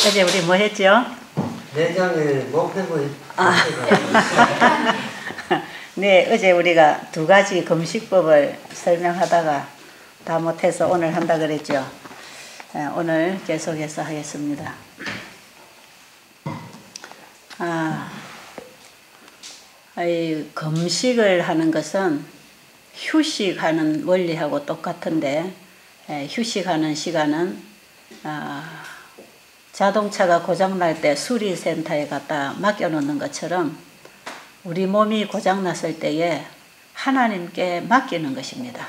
어제 우리 뭐 했죠? 내장에 목표물. 네, 어제 우리가 두 가지 금식법을 설명하다가 다 못해서 오늘 한다 그랬죠. 오늘 계속해서 하겠습니다. 이 금식을 하는 것은 휴식하는 원리하고 똑같은데, 휴식하는 시간은 자동차가 고장날 때 수리센터에 갖다 맡겨놓는 것처럼 우리 몸이 고장났을 때에 하나님께 맡기는 것입니다.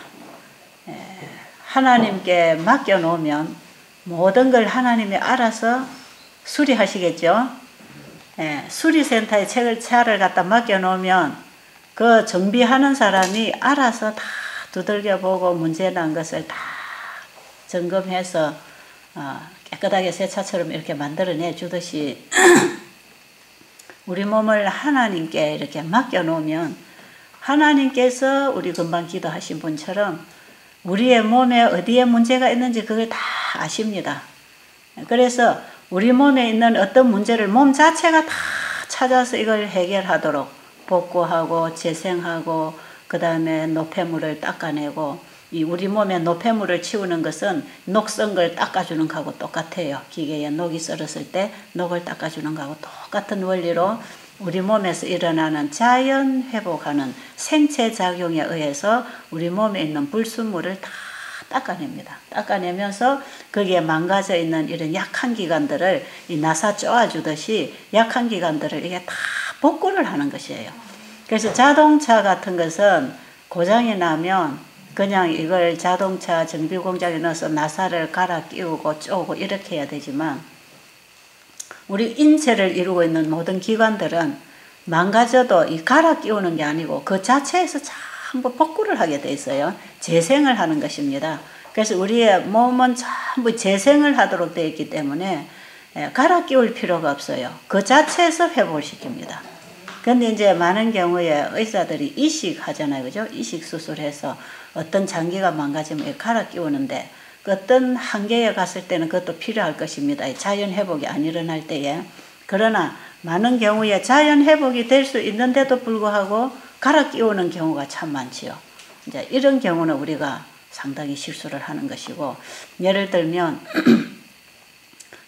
하나님께 맡겨놓으면 모든 걸 하나님이 알아서 수리하시겠죠. 수리센터에 차를 갖다 맡겨놓으면 그 정비하는 사람이 알아서 다 두들겨보고 문제난 것을 다 점검해서 깨끗하게 새 차처럼 이렇게 만들어내 주듯이 우리 몸을 하나님께 이렇게 맡겨놓으면 하나님께서 우리 금방 기도하신 분처럼 우리의 몸에 어디에 문제가 있는지 그걸 다 아십니다. 그래서 우리 몸에 있는 어떤 문제를 몸 자체가 다 찾아서 이걸 해결하도록 복구하고 재생하고 그 다음에 노폐물을 닦아내고 이 우리 몸에 노폐물을 치우는 것은 녹 쓴 걸 닦아주는 거하고 똑같아요. 기계에 녹이 썰었을 때 녹을 닦아주는 거하고 똑같은 원리로 우리 몸에서 일어나는 자연 회복하는 생체 작용에 의해서 우리 몸에 있는 불순물을 다 닦아냅니다. 닦아내면서 거기에 망가져 있는 이런 약한 기관들을 이 나사 쪼아주듯이 약한 기관들을 이게 다 복구를 하는 것이에요. 그래서 자동차 같은 것은 고장이 나면 그냥 이걸 자동차 정비 공장에 넣어서 나사를 갈아 끼우고 쪼고 이렇게 해야 되지만 우리 인체를 이루고 있는 모든 기관들은 망가져도 이 갈아 끼우는 게 아니고 그 자체에서 전부 복구를 하게 돼 있어요. 재생을 하는 것입니다. 그래서 우리의 몸은 전부 재생을 하도록 되어 있기 때문에 갈아 끼울 필요가 없어요. 그 자체에서 회복을 시킵니다. 근데 이제 많은 경우에 의사들이 이식 하잖아요. 그죠? 이식 수술해서 어떤 장기가 망가지면 갈아 끼우는데 그 어떤 한계에 갔을 때는 그것도 필요할 것입니다. 자연 회복이 안 일어날 때에. 그러나 많은 경우에 자연 회복이 될 수 있는데도 불구하고 갈아 끼우는 경우가 참 많지요. 이제 이런 경우는 우리가 상당히 실수를 하는 것이고, 예를 들면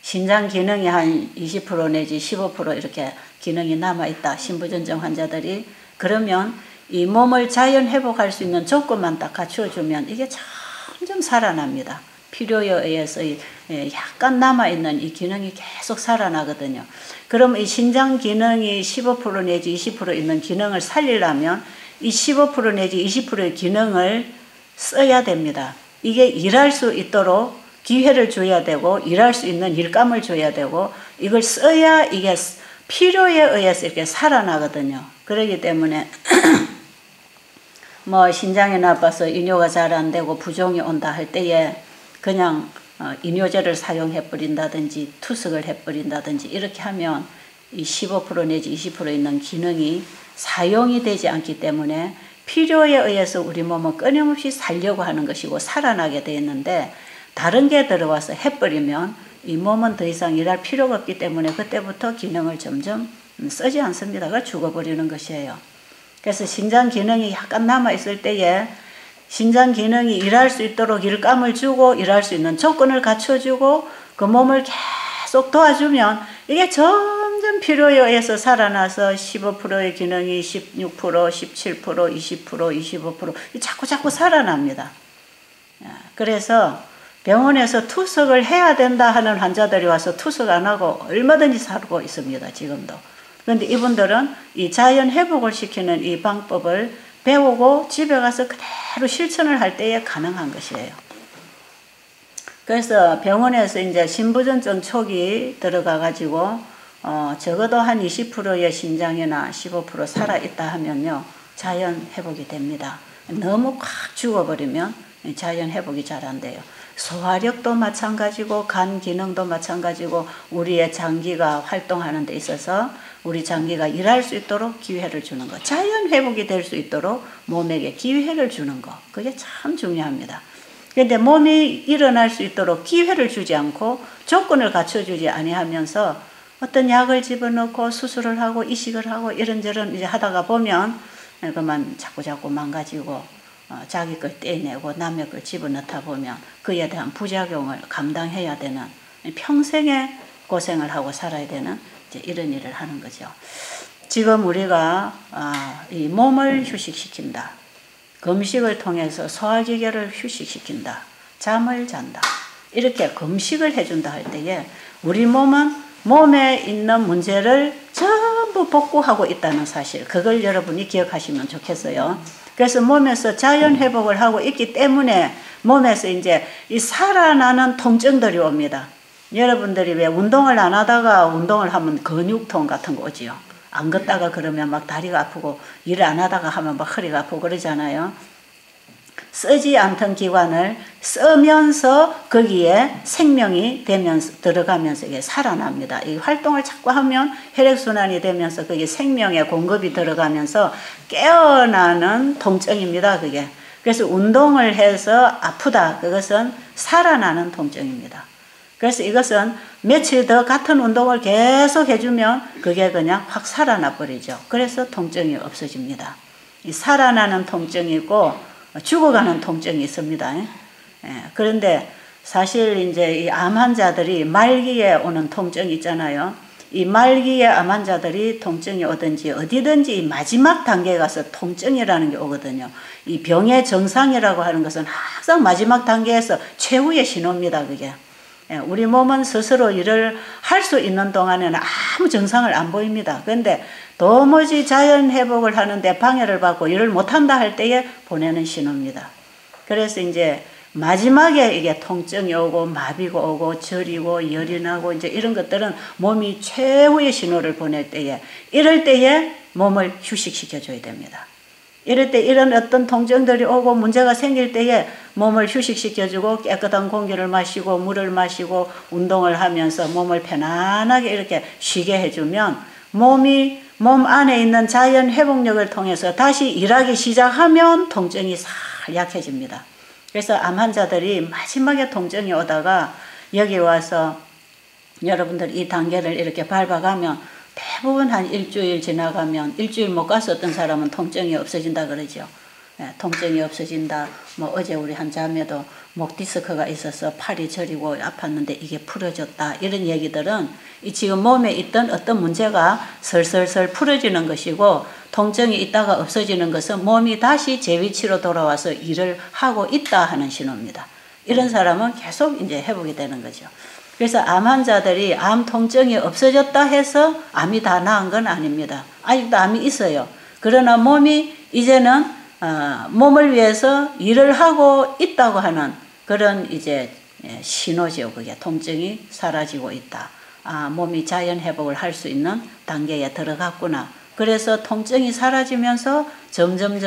신장 기능이 한 20% 내지 15% 이렇게 기능이 남아있다. 신부전증 환자들이. 그러면 이 몸을 자연 회복할 수 있는 조건만 딱 갖추어주면 이게 점점 살아납니다. 필요에 의해서 약간 남아있는 이 기능이 계속 살아나거든요. 그럼 이 신장 기능이 15% 내지 20% 있는 기능을 살리려면 이 15% 내지 20%의 기능을 써야 됩니다. 이게 일할 수 있도록 기회를 줘야 되고 일할 수 있는 일감을 줘야 되고 이걸 써야 이게 필요에 의해서 이렇게 살아나거든요. 그렇기 때문에 뭐 신장이 나빠서 이뇨가 잘 안 되고 부종이 온다 할 때에 그냥 이뇨제를 사용해 버린다든지 투석을 해 버린다든지 이렇게 하면 이 15% 내지 20% 있는 기능이 사용이 되지 않기 때문에 필요에 의해서 우리 몸은 끊임없이 살려고 하는 것이고 살아나게 되어 있는데 다른 게 들어와서 해버리면 이 몸은 더 이상 일할 필요가 없기 때문에 그때부터 기능을 점점 쓰지 않습니다. 그걸 죽어버리는 것이에요. 그래서 신장 기능이 약간 남아있을 때에 신장 기능이 일할 수 있도록 일감을 주고 일할 수 있는 조건을 갖춰주고 그 몸을 계속 도와주면 이게 점점 필요에 의해서 살아나서 15%의 기능이 16%, 17%, 20%, 25% 자꾸 살아납니다. 그래서 병원에서 투석을 해야 된다 하는 환자들이 와서 투석 안 하고 얼마든지 살고 있습니다. 지금도. 그런데 이분들은 이 자연 회복을 시키는 이 방법을 배우고 집에 가서 그대로 실천을 할 때에 가능한 것이에요. 그래서 병원에서 이제 신부전증 초기 들어가 가지고 적어도 한 20%의 신장이나 15% 살아있다 하면요 자연 회복이 됩니다. 너무 꽉 죽어버리면 자연 회복이 잘 안 돼요. 소화력도 마찬가지고 간 기능도 마찬가지고 우리의 장기가 활동하는 데 있어서 우리 장기가 일할 수 있도록 기회를 주는 것, 자연 회복이 될 수 있도록 몸에게 기회를 주는 것, 그게 참 중요합니다. 그런데 몸이 일어날 수 있도록 기회를 주지 않고 조건을 갖춰주지 아니하면서 어떤 약을 집어넣고 수술을 하고 이식을 하고 이런저런 이제 하다가 보면 그만 자꾸 망가지고 자기 걸 떼내고 남의 걸 집어넣다 보면 그에 대한 부작용을 감당해야 되는 평생의 고생을 하고 살아야 되는 이제 이런 일을 하는 거죠. 지금 우리가 이 몸을 휴식시킨다. 금식을 통해서 소화기계를 휴식시킨다. 잠을 잔다. 이렇게 금식을 해준다 할 때에 우리 몸은 몸에 있는 문제를 전부 복구하고 있다는 사실, 그걸 여러분이 기억하시면 좋겠어요. 그래서 몸에서 자연 회복을 하고 있기 때문에 몸에서 이제 이 살아나는 통증들이 옵니다. 여러분들이 왜 운동을 안 하다가 운동을 하면 근육통 같은 거 오지요. 안 걷다가 그러면 막 다리가 아프고 일을 안 하다가 하면 막 허리가 아프고 그러잖아요. 쓰지 않던 기관을 쓰면서 거기에 생명이 되면서 들어가면서 이게 살아납니다. 이 활동을 자꾸 하면 혈액순환이 되면서 그게 생명의 공급이 들어가면서 깨어나는 통증입니다. 그게. 그래서 운동을 해서 아프다. 그것은 살아나는 통증입니다. 그래서 이것은 며칠 더 같은 운동을 계속 해주면 그게 그냥 확 살아나 버리죠. 그래서 통증이 없어집니다. 이 살아나는 통증이고 죽어가는 통증이 있습니다. 그런데 사실 이제 이 암 환자들이 말기에 오는 통증이 있잖아요. 이 말기에 암 환자들이 통증이 오든지 어디든지 마지막 단계에 가서 통증이라는 게 오거든요. 이 병의 정상이라고 하는 것은 항상 마지막 단계에서 최후의 신호입니다. 그게. 우리 몸은 스스로 일을 할 수 있는 동안에는 아무 정상을 안 보입니다. 그런데 도무지 자연 회복을 하는데 방해를 받고 일을 못한다 할 때에 보내는 신호입니다. 그래서 이제 마지막에 이게 통증이 오고 마비가 오고 저리고 열이 나고 이제 이런 것들은 몸이 최후의 신호를 보낼 때에, 이럴 때에 몸을 휴식시켜줘야 됩니다. 이럴 때 이런 어떤 통증들이 오고 문제가 생길 때에 몸을 휴식시켜주고 깨끗한 공기를 마시고 물을 마시고 운동을 하면서 몸을 편안하게 이렇게 쉬게 해주면 몸이 몸 안에 있는 자연 회복력을 통해서 다시 일하기 시작하면 통증이 싹 약해집니다. 그래서 암 환자들이 마지막에 통증이 오다가 여기 와서 여러분들 이 단계를 이렇게 밟아가면 대부분 한 일주일 지나가면, 일주일 못 가서 어떤 사람은 통증이 없어진다 그러죠. 통증이 없어진다. 뭐 어제 우리 한 자매도 목 디스크가 있어서 팔이 저리고 아팠는데 이게 풀어졌다. 이런 얘기들은 이 지금 몸에 있던 어떤 문제가 설설설 풀어지는 것이고, 통증이 있다가 없어지는 것은 몸이 다시 제 위치로 돌아와서 일을 하고 있다 하는 신호입니다. 이런 사람은 계속 이제 회복이 되는 거죠. 그래서 암 환자들이 암 통증이 없어졌다 해서 암이 다 나은 건 아닙니다. 아직도 암이 있어요. 그러나 몸이 이제는 몸을 위해서 일을 하고 있다고 하는 그런 이제 신호죠. 그게 통증이 사라지고 있다. 몸이 자연 회복을 할 수 있는 단계에 들어갔구나. 그래서 통증이 사라지면서 점점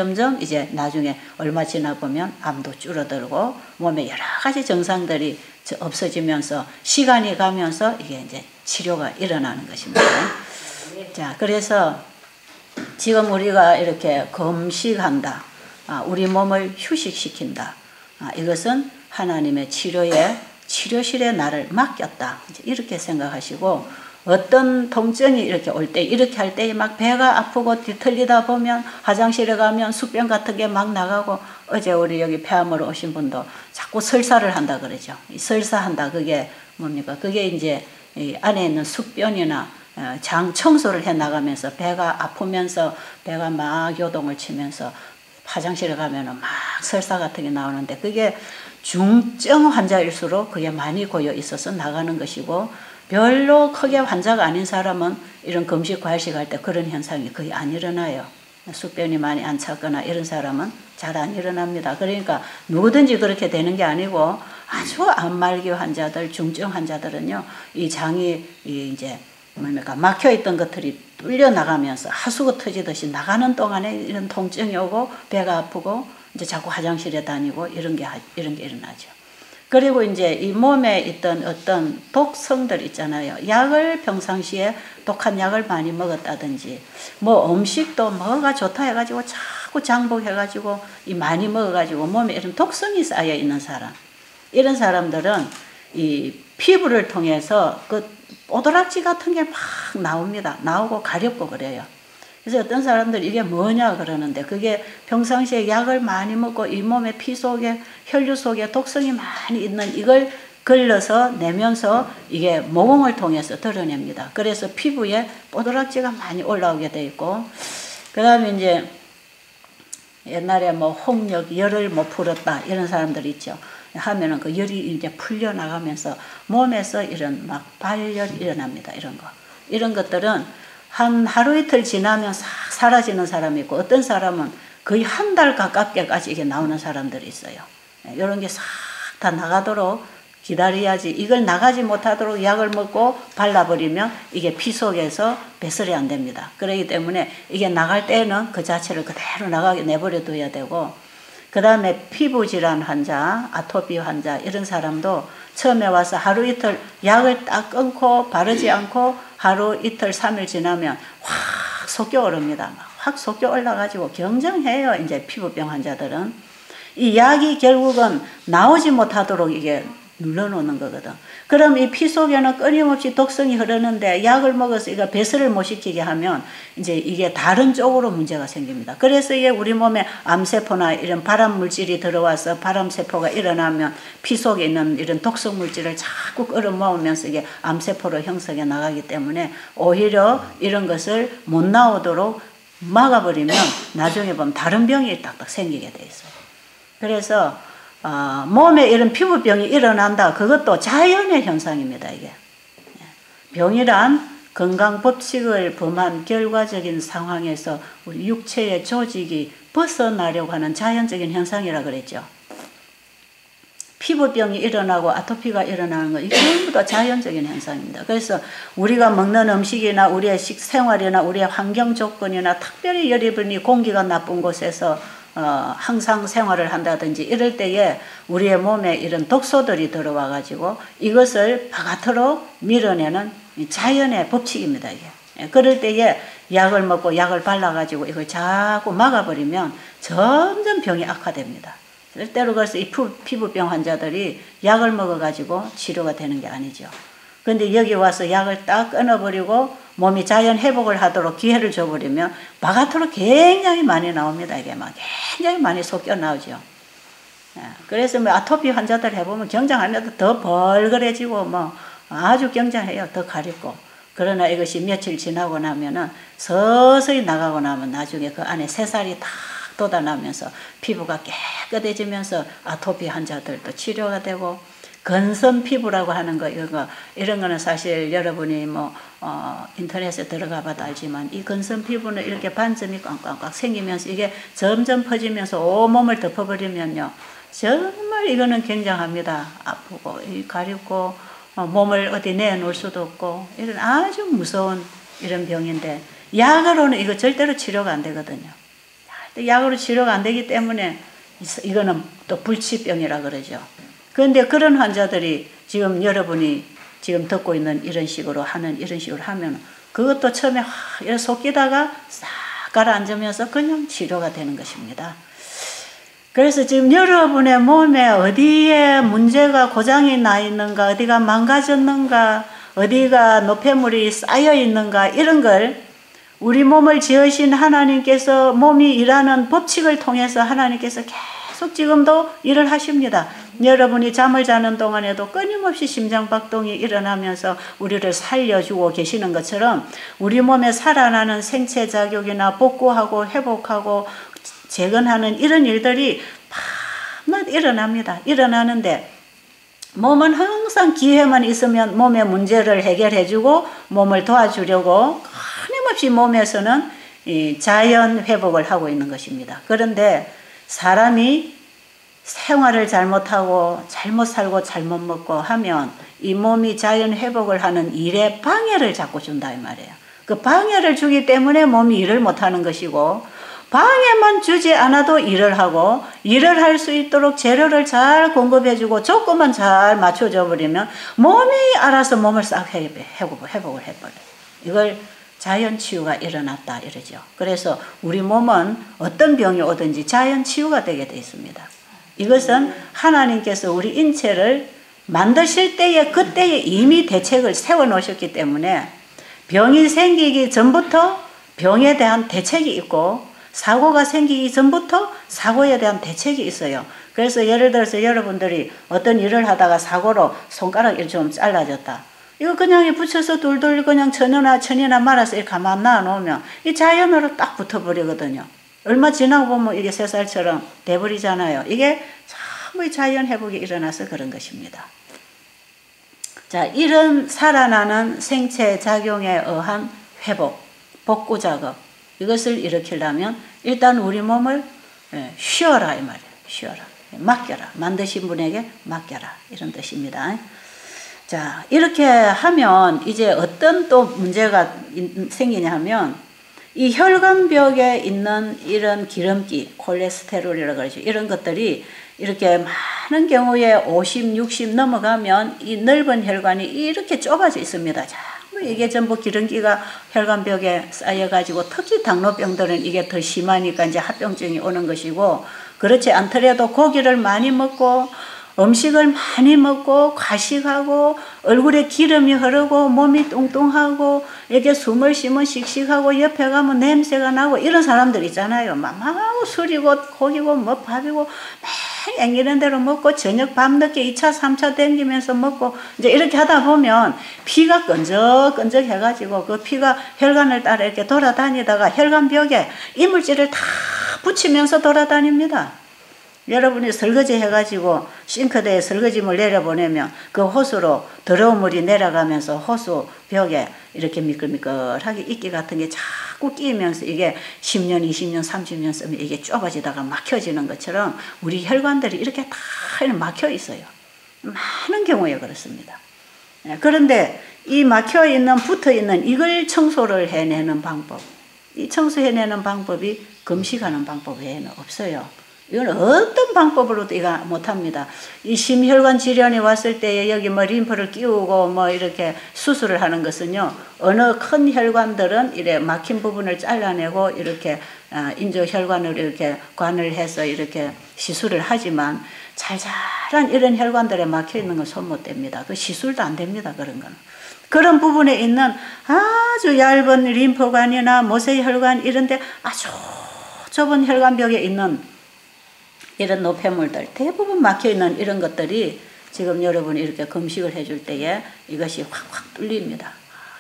이제 나중에 얼마 지나 보면 암도 줄어들고 몸에 여러 가지 정상들이 없어지면서 시간이 가면서 이게 이제 치료가 일어나는 것입니다. 자, 그래서 지금 우리가 이렇게 금식한다. 우리 몸을 휴식시킨다. 이것은 하나님의 치료실에 나를 맡겼다. 이렇게 생각하시고, 어떤 통증이 이렇게 올 때, 이렇게 할 때 막 배가 아프고 뒤틀리다 보면 화장실에 가면 숙변 같은 게 막 나가고, 어제 우리 여기 폐암으로 오신 분도 자꾸 설사를 한다 그러죠. 설사한다. 그게 뭡니까? 그게 이제 이 안에 있는 숙변이나 장 청소를 해 나가면서 배가 아프면서 배가 막 요동을 치면서 화장실에 가면은 막 설사 같은 게 나오는데, 그게 중증 환자일수록 그게 많이 고여 있어서 나가는 것이고, 별로 크게 환자가 아닌 사람은 이런 금식 과식 할 때 그런 현상이 거의 안 일어나요. 숙변이 많이 안 찼거나 이런 사람은 잘 안 일어납니다. 그러니까 누구든지 그렇게 되는 게 아니고, 아주 암말기 환자들, 중증 환자들은요, 이 장이 이제 뭡니까 막혀 있던 것들이 뚫려 나가면서 하수구 터지듯이 나가는 동안에 이런 통증이 오고 배가 아프고 이제 자꾸 화장실에 다니고 이런 게 일어나죠. 그리고 이제 이 몸에 있던 어떤 독성들 있잖아요. 약을 평상시에 독한 약을 많이 먹었다든지, 뭐 음식도 뭐가 좋다 해가지고 자꾸 장복해가지고 많이 먹어가지고 몸에 이런 독성이 쌓여 있는 사람. 이런 사람들은 이 피부를 통해서 그 오도락지 같은 게 막 나옵니다. 나오고 가렵고 그래요. 그래서 어떤 사람들이 이게 뭐냐 그러는데, 그게 평상시에 약을 많이 먹고 이 몸의 피 속에, 혈류 속에 독성이 많이 있는 이걸 걸러서 내면서 이게 모공을 통해서 드러냅니다. 그래서 피부에 뽀드락지가 많이 올라오게 돼 있고, 그 다음에 이제 옛날에 뭐 홍역, 열을 못 풀었다 이런 사람들 있죠. 하면은 그 열이 이제 풀려나가면서 몸에서 이런 막 발열이 일어납니다. 이런 거. 이런 것들은 한 하루 이틀 지나면 싹 사라지는 사람이 있고, 어떤 사람은 거의 한 달 가깝게까지 이게 나오는 사람들이 있어요. 이런 게 싹 다 나가도록 기다려야지. 이걸 나가지 못하도록 약을 먹고 발라버리면 이게 피 속에서 배설이 안 됩니다. 그렇기 때문에 이게 나갈 때는 그 자체를 그대로 나가게 내버려 둬야 되고, 그 다음에 피부질환 환자, 아토피 환자 이런 사람도 처음에 와서 하루 이틀 약을 딱 끊고 바르지 않고 하루 이틀 3일 지나면 확 솟겨 오릅니다. 확 솟겨 올라가지고 경정해요. 이제 피부병 환자들은. 이 약이 결국은 나오지 못하도록 이게 눌러놓는 거거든. 그럼 이 피 속에는 끊임없이 독성이 흐르는데 약을 먹어서 이거 배설을 못 시키게 하면 이제 이게 다른 쪽으로 문제가 생깁니다. 그래서 이게 우리 몸에 암세포나 이런 발암 물질이 들어와서 발암세포가 일어나면 피 속에 있는 이런 독성 물질을 자꾸 끌어모으면서 이게 암세포로 형성해 나가기 때문에 오히려 이런 것을 못 나오도록 막아버리면 나중에 보면 다른 병이 딱딱 생기게 돼 있어요. 그래서 몸에 이런 피부병이 일어난다. 그것도 자연의 현상입니다. 이게 병이란 건강 법칙을 범한 결과적인 상황에서 우리 육체의 조직이 벗어나려고 하는 자연적인 현상이라 그랬죠. 피부병이 일어나고 아토피가 일어나는 거 이게 전부 다 자연적인 현상입니다. 그래서 우리가 먹는 음식이나 우리의 식생활이나 우리의 환경 조건이나 특별히 여러분이 공기가 나쁜 곳에서 항상 생활을 한다든지 이럴 때에 우리의 몸에 이런 독소들이 들어와 가지고 이것을 바깥으로 밀어내는 자연의 법칙입니다. 이게. 그럴 때에 약을 먹고 약을 발라 가지고 이걸 자꾸 막아버리면 점점 병이 악화됩니다. 때로 그래서 이 피부병 환자들이 약을 먹어 가지고 치료가 되는 게 아니죠. 그런데 여기 와서 약을 딱 끊어버리고 몸이 자연 회복을 하도록 기회를 줘버리면 바깥으로 굉장히 많이 나옵니다. 이게 막 굉장히 많이 솟겨 나오죠. 그래서 뭐 아토피 환자들 해보면 경장하면 더 벌거래지고 뭐 아주 경장해요. 더 가렵고. 그러나 이것이 며칠 지나고 나면은 서서히 나가고 나면 나중에 그 안에 새살이 다 돋아나면서 피부가 깨끗해지면서 아토피 환자들도 치료가 되고, 건선 피부라고 하는 거, 이런 거는 사실 여러분이 인터넷에 들어가 봐도 알지만, 이 건선 피부는 이렇게 반점이 꽉꽉꽉 생기면서 이게 점점 퍼지면서 온몸을 덮어버리면요. 정말 이거는 굉장합니다. 아프고, 가렵고, 몸을 어디 내놓을 수도 없고, 이런 아주 무서운 이런 병인데, 약으로는 이거 절대로 치료가 안 되거든요. 약으로 치료가 안 되기 때문에 이거는 또 불치병이라 그러죠. 그런데 그런 환자들이 지금 여러분이 지금 듣고 있는 이런 식으로 하면 그것도 처음에 이렇게 솟기다가 싹 가라앉으면서 그냥 치료가 되는 것입니다. 그래서 지금 여러분의 몸에 어디에 문제가 고장이 나 있는가, 어디가 망가졌는가, 어디가 노폐물이 쌓여 있는가, 이런 걸 우리 몸을 지으신 하나님께서 몸이 일하는 법칙을 통해서 하나님께서 계속 지금도 일을 하십니다. 여러분이 잠을 자는 동안에도 끊임없이 심장박동이 일어나면서 우리를 살려주고 계시는 것처럼 우리 몸에 살아나는 생체작용이나 복구하고 회복하고 재건하는 이런 일들이 밤낮 일어납니다. 일어나는데 몸은 항상 기회만 있으면 몸의 문제를 해결해주고 몸을 도와주려고 끊임없이 몸에서는 이 자연 회복을 하고 있는 것입니다. 그런데 사람이 생활을 잘못하고 잘못 살고 잘못 먹고 하면 이 몸이 자연 회복을 하는 일에 방해를 자꾸 준다 이 말이에요. 그 방해를 주기 때문에 몸이 일을 못하는 것이고, 방해만 주지 않아도 일을 하고 일을 할 수 있도록 재료를 잘 공급해주고 조건만 잘 맞춰줘 버리면 몸이 알아서 몸을 싹 회복을 해버려요. 이걸 자연치유가 일어났다 이러죠. 그래서 우리 몸은 어떤 병이 오든지 자연치유가 되게 되어 있습니다. 이것은 하나님께서 우리 인체를 만드실 때에 그때에 이미 대책을 세워놓으셨기 때문에 병이 생기기 전부터 병에 대한 대책이 있고 사고가 생기기 전부터 사고에 대한 대책이 있어요. 그래서 예를 들어서 여러분들이 어떤 일을 하다가 사고로 손가락이 좀 잘라졌다. 이거 그냥 붙여서 돌돌 그냥 천이나 말아서 이렇게 가만 놔놓으면 이 자연으로 딱 붙어버리거든요. 얼마 지나고 보면 이게 새살처럼 돼버리잖아요. 이게 전부 자연 회복이 일어나서 그런 것입니다. 자, 이런 살아나는 생체 작용에 의한 회복, 복구 작업 이것을 일으키려면 일단 우리 몸을 쉬어라 이 말이에요. 쉬어라. 맡겨라. 만드신 분에게 맡겨라. 이런 뜻입니다. 자, 이렇게 하면 이제 어떤 또 문제가 생기냐 하면 이 혈관벽에 있는 이런 기름기, 콜레스테롤이라고 그러죠. 이런 것들이 이렇게 많은 경우에 50, 60 넘어가면 이 넓은 혈관이 이렇게 좁아져 있습니다. 이게 전부 기름기가 혈관벽에 쌓여가지고 특히 당뇨병들은 이게 더 심하니까 이제 합병증이 오는 것이고 그렇지 않더라도 고기를 많이 먹고 음식을 많이 먹고 과식하고 얼굴에 기름이 흐르고 몸이 뚱뚱하고 이렇게 숨을 쉬면 씩씩하고 옆에 가면 냄새가 나고 이런 사람들 있잖아요. 막 술이고 고기고 뭐 밥이고 막 앵기는 대로 먹고 저녁 밤늦게 2차 3차 땡기면서 먹고 이제 이렇게 하다 보면 피가 끈적끈적 해가지고 그 피가 혈관을 따라 이렇게 돌아다니다가 혈관벽에 이물질을 다 붙이면서 돌아다닙니다. 여러분이 설거지 해가지고 싱크대에 설거지물 내려보내면 그 호수로 더러운 물이 내려가면서 호수 벽에 이렇게 미끌미끌하게 이끼 같은 게 자꾸 끼면서 이게 10년, 20년, 30년 쓰면 이게 좁아지다가 막혀지는 것처럼 우리 혈관들이 이렇게 다 막혀 있어요. 많은 경우에 그렇습니다. 그런데 이 막혀 있는, 붙어 있는 이걸 청소를 해내는 방법, 이 청소해내는 방법이 금식하는 방법 외에는 없어요. 이건 어떤 방법으로도 이거 못합니다. 이 심혈관 질환이 왔을 때 여기 뭐 림프를 끼우고 뭐 이렇게 수술을 하는 것은요, 어느 큰 혈관들은 이래 막힌 부분을 잘라내고 이렇게 인조혈관으로 이렇게 관을 해서 이렇게 시술을 하지만 잘잘한 이런 혈관들에 막혀 있는 건 손 못 댑니다. 그 시술도 안 됩니다. 그런 거는. 그런 부분에 있는 아주 얇은 림프관이나 모세혈관 이런데 아주 좁은 혈관벽에 있는 이런 노폐물들 대부분 막혀있는 이런 것들이 지금 여러분이 이렇게 금식을 해줄 때에 이것이 확확 뚫립니다.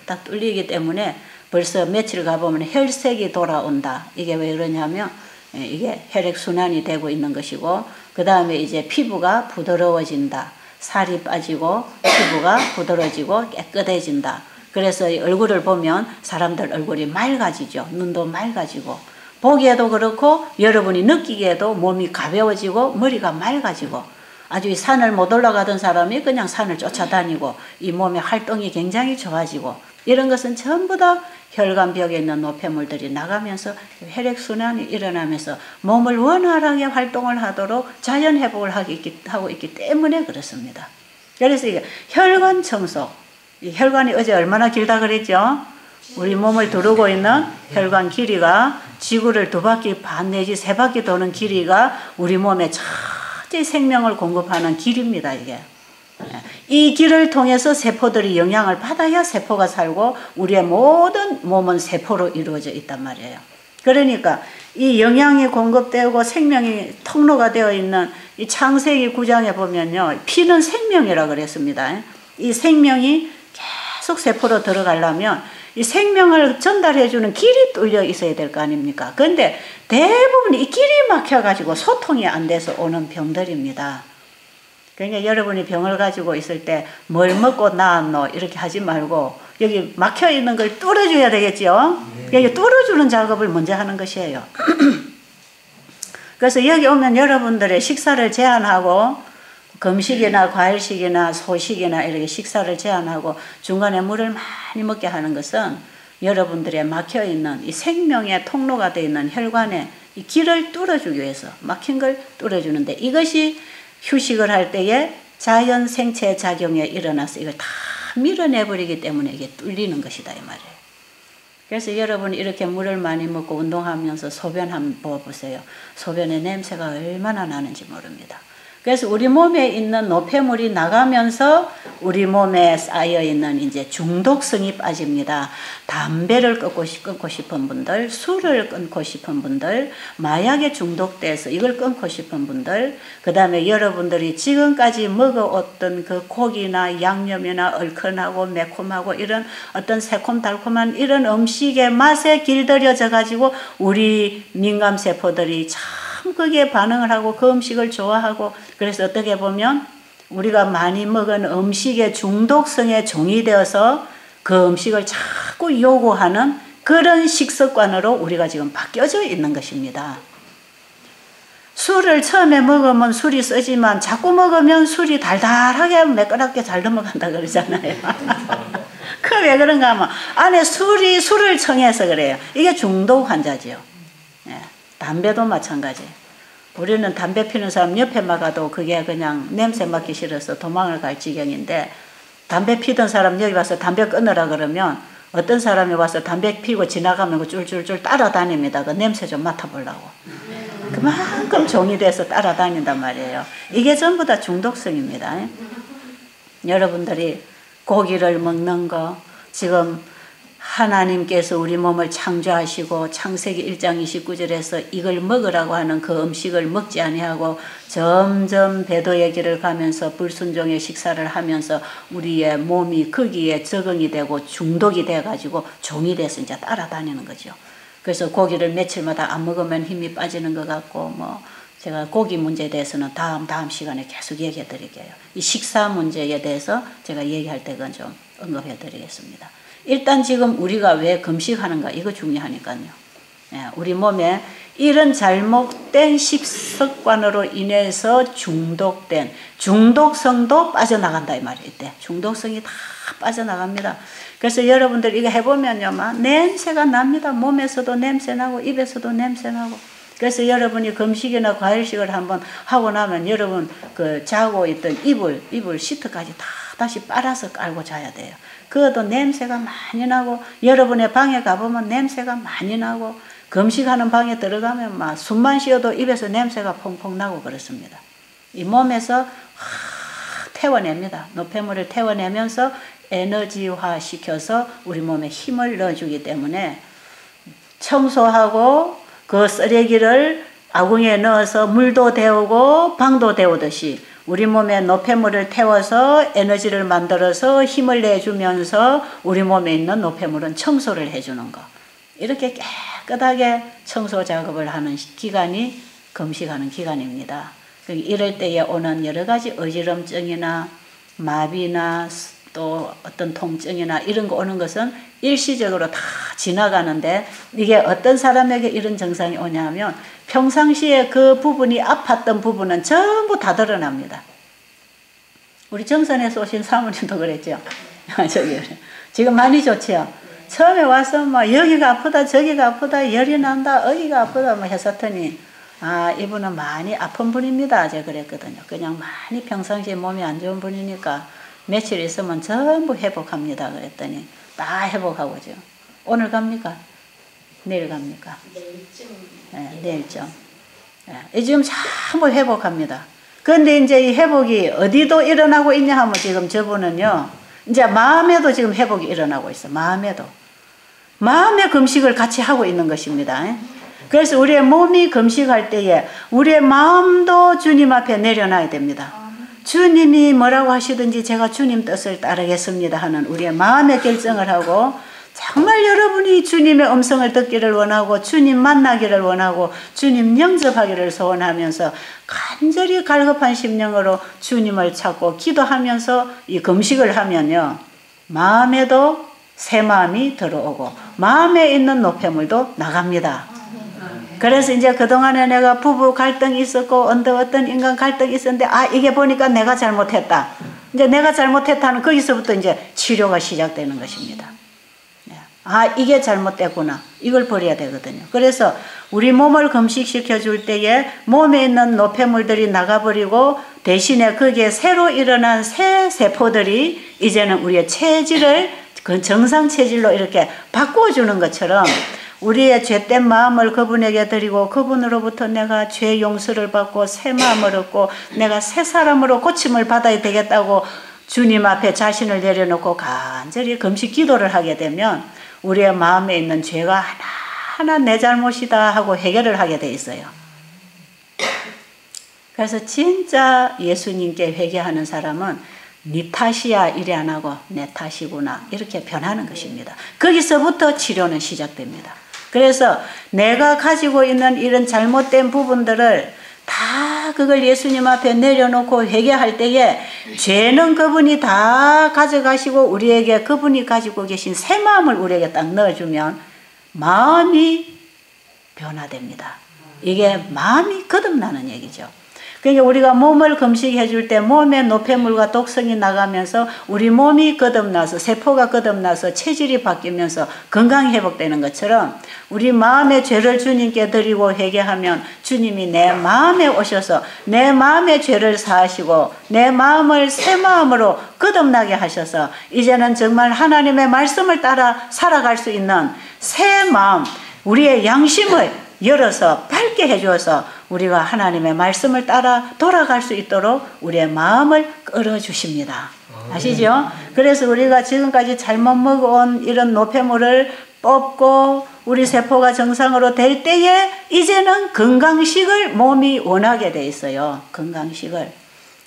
딱 뚫리기 때문에 벌써 며칠 가보면 혈색이 돌아온다. 이게 왜 그러냐면 이게 혈액순환이 되고 있는 것이고 그 다음에 이제 피부가 부드러워진다. 살이 빠지고 피부가 부드러워지고 깨끗해진다. 그래서 이 얼굴을 보면 사람들 얼굴이 맑아지죠. 눈도 맑아지고 보기에도 그렇고 여러분이 느끼기에도 몸이 가벼워지고 머리가 맑아지고 아주 이 산을 못 올라가던 사람이 그냥 산을 쫓아다니고 이 몸의 활동이 굉장히 좋아지고 이런 것은 전부 다 혈관벽에 있는 노폐물들이 나가면서 혈액순환이 일어나면서 몸을 원활하게 활동을 하도록 자연 회복을 하고 있기 때문에 그렇습니다. 그래서 이게 혈관 청소, 이 혈관이 어제 얼마나 길다 그랬죠? 우리 몸을 두르고 있는 혈관 길이가 지구를 2바퀴 반 내지 3바퀴 도는 길이가 우리 몸에 전체 생명을 공급하는 길입니다. 이게. 이 길을 통해서 세포들이 영향을 받아야 세포가 살고 우리의 모든 몸은 세포로 이루어져 있단 말이에요. 그러니까 이 영양이 공급되고 생명이 통로가 되어 있는 이 창세기 9장에 보면요. 피는 생명이라고 그랬습니다. 이 생명이 계속 세포로 들어가려면 이 생명을 전달해주는 길이 뚫려 있어야 될 거 아닙니까? 그런데 대부분 이 길이 막혀가지고 소통이 안 돼서 오는 병들입니다. 그러니까 여러분이 병을 가지고 있을 때 뭘 먹고 나았노 이렇게 하지 말고 여기 막혀있는 걸 뚫어줘야 되겠죠? 여기 뚫어주는 작업을 먼저 하는 것이에요. 그래서 여기 오면 여러분들의 식사를 제한하고 금식이나 과일식이나 소식이나 이렇게 식사를 제한하고 중간에 물을 많이 먹게 하는 것은 여러분들의 막혀있는 이 생명의 통로가 되어 있는 혈관에 이 길을 뚫어주기 위해서 막힌 걸 뚫어주는데 이것이 휴식을 할 때에 자연 생체 작용에 일어나서 이걸 다 밀어내버리기 때문에 이게 뚫리는 것이다 이 말이에요. 그래서 여러분이 이렇게 물을 많이 먹고 운동하면서 소변 한번 부어보세요. 소변의 냄새가 얼마나 나는지 모릅니다. 그래서 우리 몸에 있는 노폐물이 나가면서 우리 몸에 쌓여있는 이제 중독성이 빠집니다. 담배를 끊고 싶은 분들, 술을 끊고 싶은 분들, 마약에 중독돼서 이걸 끊고 싶은 분들, 그 다음에 여러분들이 지금까지 먹어왔던 그 고기나 양념이나 얼큰하고 매콤하고 이런 어떤 새콤달콤한 이런 음식의 맛에 길들여져 가지고 우리 민감세포들이 참 거기에 반응을 하고 그 음식을 좋아하고 그래서 어떻게 보면 우리가 많이 먹은 음식의 중독성에 종이 되어서 그 음식을 자꾸 요구하는 그런 식습관으로 우리가 지금 바뀌어져 있는 것입니다. 술을 처음에 먹으면 술이 쓰지만 자꾸 먹으면 술이 달달하게 매끄럽게 잘 넘어간다 그러잖아요. 그 왜 그런가 하면 안에 술을 청해서 그래요. 이게 중독 환자지요. 예. 담배도 마찬가지. 우리는 담배 피는 사람 옆에 막아도 그게 그냥 냄새 맡기 싫어서 도망을 갈 지경인데 담배 피던 사람 여기 와서 담배 끊으라 그러면 어떤 사람이 와서 담배 피고 지나가면 그 줄줄줄 따라다닙니다. 그 냄새 좀 맡아보려고. 그만큼 종이 돼서 따라다닌단 말이에요. 이게 전부 다 중독성입니다. 여러분들이 고기를 먹는 거 지금 하나님께서 우리 몸을 창조하시고 창세기 1장 29절에서 이걸 먹으라고 하는 그 음식을 먹지 아니하고 점점 배도의 길을 가면서 불순종의 식사를 하면서 우리의 몸이 거기에 적응이 되고 중독이 돼가지고 종이 돼서 이제 따라다니는 거죠. 그래서 고기를 며칠마다 안 먹으면 힘이 빠지는 것 같고 뭐 제가 고기 문제에 대해서는 다음 시간에 계속 얘기해 드릴게요. 이 식사 문제에 대해서 제가 얘기할 때 그건 좀 언급해 드리겠습니다. 일단 지금 우리가 왜 금식하는가 이거 중요하니까요. 예, 우리 몸에 이런 잘못된 식습관으로 인해서 중독된 중독성도 빠져나간다 이 말이에요. 이때 중독성이 다 빠져나갑니다. 그래서 여러분들 이거 해보면요, 막 냄새가 납니다. 몸에서도 냄새 나고 입에서도 냄새 나고. 그래서 여러분이 금식이나 과일식을 한번 하고 나면 여러분 그 자고 있던 이불 시트까지 다 다시 빨아서 깔고 자야 돼요. 그것도 냄새가 많이 나고 여러분의 방에 가보면 냄새가 많이 나고 금식하는 방에 들어가면 막 숨만 쉬어도 입에서 냄새가 퐁퐁 나고 그렇습니다. 이 몸에서 태워냅니다. 노폐물을 태워내면서 에너지화 시켜서 우리 몸에 힘을 넣어주기 때문에 청소하고 그 쓰레기를 아궁이에 넣어서 물도 데우고 방도 데우듯이 우리 몸에 노폐물을 태워서 에너지를 만들어서 힘을 내주면서 우리 몸에 있는 노폐물은 청소를 해주는 거. 이렇게 깨끗하게 청소 작업을 하는 기간이 금식하는 기간입니다. 이럴 때에 오는 여러 가지 어지럼증이나 마비나 또 어떤 통증이나 이런 거 오는 것은 일시적으로 다 지나가는데 이게 어떤 사람에게 이런 증상이 오냐면 평상시에 그 부분이 아팠던 부분은 전부 다 드러납니다. 우리 정선에서 오신 사모님도 그랬죠. 저기 지금 많이 좋죠. 처음에 와서 막 여기가 아프다 저기가 아프다 열이 난다 어디가 아프다 뭐 했었더니 아 이분은 많이 아픈 분입니다. 제가 그랬거든요. 그냥 많이 평상시에 몸이 안 좋은 분이니까 며칠 있으면 전부 회복합니다. 그랬더니 다 회복하고죠. 오늘 갑니까? 내일 갑니까? 내일쯤. 네, 내일쯤. 네, 지금 전부 회복합니다. 그런데 이제 이 회복이 어디도 일어나고 있냐 하면 지금 저분은요. 이제 마음에도 지금 회복이 일어나고 있어. 마음의 금식을 같이 하고 있는 것입니다. 그래서 우리의 몸이 금식할 때에 우리의 마음도 주님 앞에 내려놔야 됩니다. 주님이 뭐라고 하시든지 제가 주님 뜻을 따르겠습니다 하는 우리의 마음의 결정을 하고 정말 여러분이 주님의 음성을 듣기를 원하고 주님 만나기를 원하고 주님 영접하기를 소원하면서 간절히 갈급한 심령으로 주님을 찾고 기도하면서 이 금식을 하면요. 마음에도 새 마음이 들어오고 마음에 있는 노폐물도 나갑니다. 그래서 이제 그동안에 내가 부부 갈등이 있었고 어떤 인간 갈등이 있었는데 아 이게 보니까 내가 잘못했다. 이제 내가 잘못했다는 거기서부터 이제 치료가 시작되는 것입니다. 아, 이게 잘못됐구나. 이걸 버려야 되거든요. 그래서 우리 몸을 금식시켜 줄 때에 몸에 있는 노폐물들이 나가버리고 대신에 거기에 새로 일어난 새 세포들이 이제는 우리의 체질을 그 정상 체질로 이렇게 바꿔주는 것처럼 우리의 죄된 마음을 그분에게 드리고 그분으로부터 내가 죄 용서를 받고 새 마음을 얻고 내가 새 사람으로 고침을 받아야 되겠다고 주님 앞에 자신을 내려놓고 간절히 금식 기도를 하게 되면 우리의 마음에 있는 죄가 하나하나 내 잘못이다 하고 해결을 하게 돼 있어요. 그래서 진짜 예수님께 회개하는 사람은 네 탓이야 이래 안 하고 내 탓이구나 이렇게 변하는 것입니다. 거기서부터 치료는 시작됩니다. 그래서 내가 가지고 있는 이런 잘못된 부분들을 다 그걸 예수님 앞에 내려놓고 회개할 때에 죄는 그분이 다 가져가시고 우리에게 그분이 가지고 계신 새 마음을 우리에게 딱 넣어주면 마음이 변화됩니다. 이게 마음이 거듭나는 얘기죠. 그러니까 우리가 몸을 금식해 줄 때 몸의 노폐물과 독성이 나가면서 우리 몸이 거듭나서 세포가 거듭나서 체질이 바뀌면서 건강이 회복되는 것처럼 우리 마음의 죄를 주님께 드리고 회개하면 주님이 내 마음에 오셔서 내 마음의 죄를 사하시고 내 마음을 새 마음으로 거듭나게 하셔서 이제는 정말 하나님의 말씀을 따라 살아갈 수 있는 새 마음, 우리의 양심을 열어서 밝게 해주어서 우리가 하나님의 말씀을 따라 돌아갈 수 있도록 우리의 마음을 끌어주십니다. 아시죠? 그래서 우리가 지금까지 잘못 먹어온 이런 노폐물을 뽑고 우리 세포가 정상으로 될 때에 이제는 건강식을 몸이 원하게 돼 있어요. 건강식을.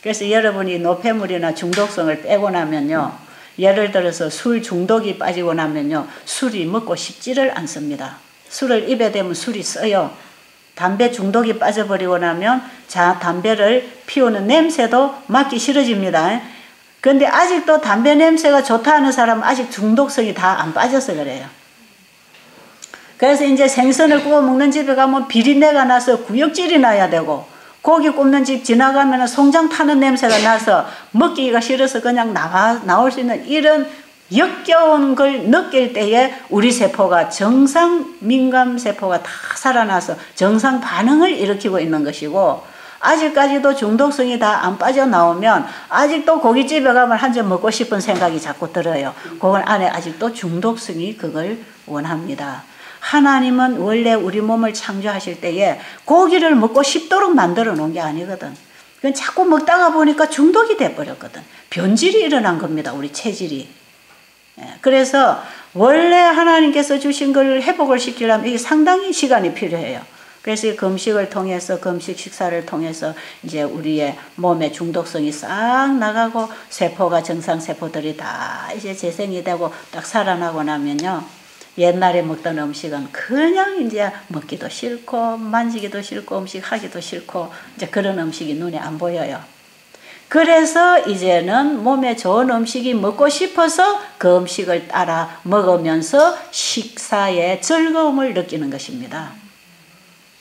그래서 여러분이 노폐물이나 중독성을 빼고 나면요. 예를 들어서 술 중독이 빠지고 나면요. 술이 먹고 싶지를 않습니다. 술을 입에 대면 술이 써요. 담배 중독이 빠져버리고 나면 담배를 피우는 냄새도 맡기 싫어집니다. 그런데 아직도 담배 냄새가 좋다 하는 사람은 아직 중독성이 다 안 빠져서 그래요. 그래서 이제 생선을 구워 먹는 집에 가면 비린내가 나서 구역질이 나야 되고 고기 굽는 집 지나가면 송장 타는 냄새가 나서 먹기가 싫어서 그냥 나올 수 있는 이런 역겨운 걸 느낄 때에 우리 세포가 정상 민감세포가 다 살아나서 정상 반응을 일으키고 있는 것이고 아직까지도 중독성이 다 안 빠져나오면 아직도 고깃집에 가면 한 점 먹고 싶은 생각이 자꾸 들어요. 그건 안에 아직도 중독성이 그걸 원합니다. 하나님은 원래 우리 몸을 창조하실 때에 고기를 먹고 싶도록 만들어 놓은 게 아니거든. 그건 자꾸 먹다가 보니까 중독이 돼버렸거든. 변질이 일어난 겁니다. 우리 체질이. 그래서 원래 하나님께서 주신 걸 회복을 시키려면 이게 상당히 시간이 필요해요. 그래서 이 금식을 통해서 금식 식사를 통해서 이제 우리의 몸의 중독성이 싹 나가고 세포가 정상 세포들이 다 이제 재생이 되고 딱 살아나고 나면요. 옛날에 먹던 음식은 그냥 이제 먹기도 싫고 만지기도 싫고 음식하기도 싫고 이제 그런 음식이 눈에 안 보여요. 그래서 이제는 몸에 좋은 음식이 먹고 싶어서 그 음식을 따라 먹으면서 식사의 즐거움을 느끼는 것입니다.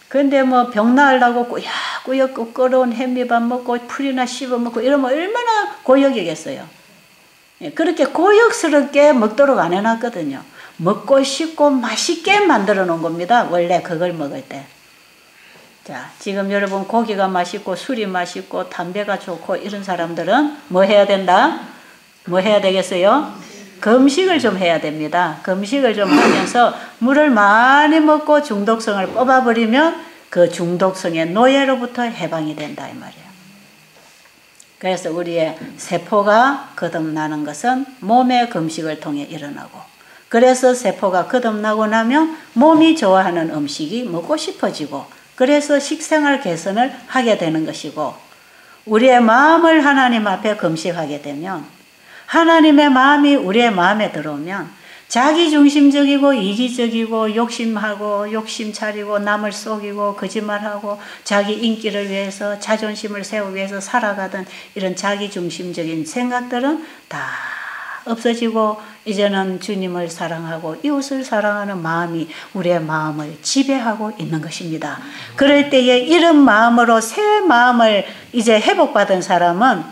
그런데 뭐 병 나으려고 꾸역꾸역 끓여온 햄미밥 먹고 풀이나 씹어 먹고 이러면 얼마나 고역이겠어요. 그렇게 고역스럽게 먹도록 안 해놨거든요. 먹고 싶고 맛있게 만들어 놓은 겁니다. 원래 그걸 먹을 때. 자, 지금 여러분 고기가 맛있고 술이 맛있고 담배가 좋고 이런 사람들은 뭐 해야 된다? 뭐 해야 되겠어요? 금식을 좀 해야 됩니다. 금식을 좀 하면서 물을 많이 먹고 중독성을 뽑아버리면 그 중독성의 노예로부터 해방이 된다 이 말이에요. 그래서 우리의 세포가 거듭나는 것은 몸의 금식을 통해 일어나고 그래서 세포가 거듭나고 나면 몸이 좋아하는 음식이 먹고 싶어지고 그래서 식생활 개선을 하게 되는 것이고 우리의 마음을 하나님 앞에 금식하게 되면 하나님의 마음이 우리의 마음에 들어오면 자기중심적이고 이기적이고 욕심하고 욕심 차리고 남을 속이고 거짓말하고 자기 인기를 위해서 자존심을 세우기 위해서 살아가던 이런 자기중심적인 생각들은 다 없어지고 이제는 주님을 사랑하고 이웃을 사랑하는 마음이 우리의 마음을 지배하고 있는 것입니다. 그럴 때에 이런 마음으로 새 마음을 이제 회복받은 사람은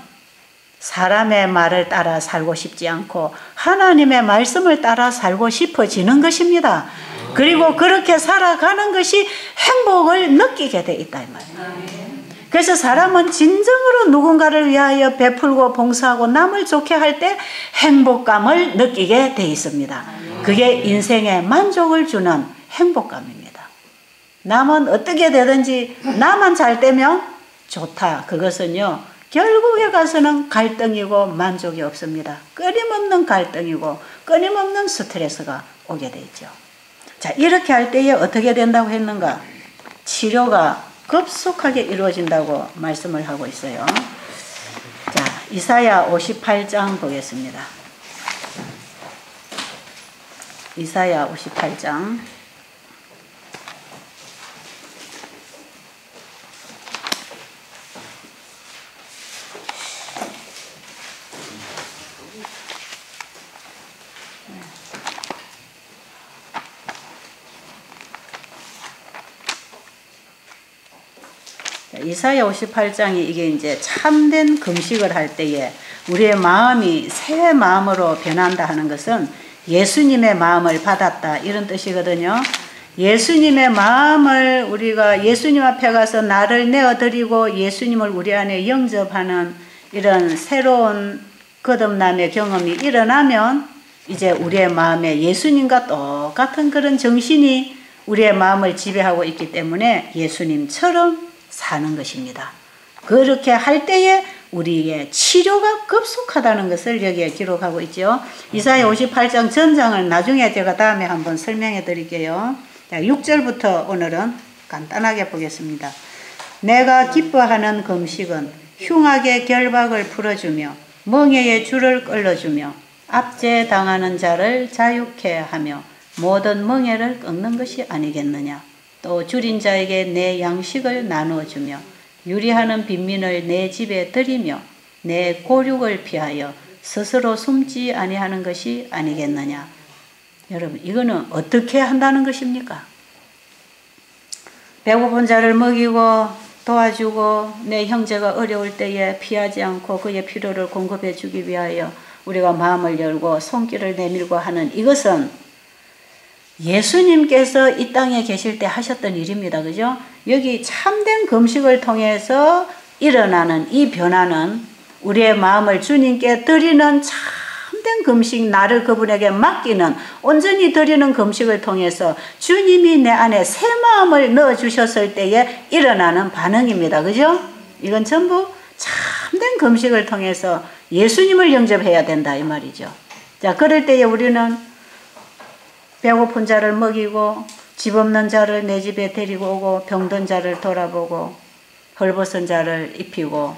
사람의 말을 따라 살고 싶지 않고 하나님의 말씀을 따라 살고 싶어지는 것입니다. 그리고 그렇게 살아가는 것이 행복을 느끼게 돼 있다 이 말이에요. 그래서 사람은 진정으로 누군가를 위하여 베풀고 봉사하고 남을 좋게 할 때 행복감을 느끼게 돼 있습니다. 그게 인생에 만족을 주는 행복감입니다. 남은 어떻게 되든지 나만 잘 되면 좋다. 그것은요, 결국에 가서는 갈등이고 만족이 없습니다. 끊임없는 갈등이고 끊임없는 스트레스가 오게 되죠. 자, 이렇게 할 때에 어떻게 된다고 했는가? 치료가 급속하게 이루어진다고 말씀을 하고 있어요. 자, 이사야 58장 보겠습니다. 이사야 58장. 이사야 58장이 이게 이제 참된 금식을 할 때에 우리의 마음이 새 마음으로 변한다 하는 것은 예수님의 마음을 받았다 이런 뜻이거든요. 예수님의 마음을 우리가 예수님 앞에 가서 나를 내어드리고 예수님을 우리 안에 영접하는 이런 새로운 거듭남의 경험이 일어나면 이제 우리의 마음에 예수님과 똑같은 그런 정신이 우리의 마음을 지배하고 있기 때문에 예수님처럼 사는 것입니다. 그렇게 할 때에 우리의 치료가 급속하다는 것을 여기에 기록하고 있죠. 이사야 58장 전장을 나중에 제가 다음에 한번 설명해 드릴게요. 자, 6절부터 오늘은 간단하게 보겠습니다. 내가 기뻐하는 금식은 흉악의 결박을 풀어주며 멍에의 줄을 끌어주며 압제당하는 자를 자유케 하며 모든 멍에를 꺾는 것이 아니겠느냐. 또 줄인 자에게 내 양식을 나누어주며 유리하는 빈민을 내 집에 들이며 내 고륙을 피하여 스스로 숨지 아니하는 것이 아니겠느냐. 여러분, 이거는 어떻게 한다는 것입니까? 배고픈 자를 먹이고 도와주고 내 형제가 어려울 때에 피하지 않고 그의 필요를 공급해 주기 위하여 우리가 마음을 열고 손길을 내밀고 하는 이것은 예수님께서 이 땅에 계실 때 하셨던 일입니다. 그죠? 여기 참된 금식을 통해서 일어나는 이 변화는 우리의 마음을 주님께 드리는 참된 금식, 나를 그분에게 맡기는 온전히 드리는 금식을 통해서 주님이 내 안에 새 마음을 넣어주셨을 때에 일어나는 반응입니다. 그죠? 이건 전부 참된 금식을 통해서 예수님을 영접해야 된다 이 말이죠. 자, 그럴 때에 우리는 배고픈 자를 먹이고 집 없는 자를 내 집에 데리고 오고 병든 자를 돌아보고 헐벗은 자를 입히고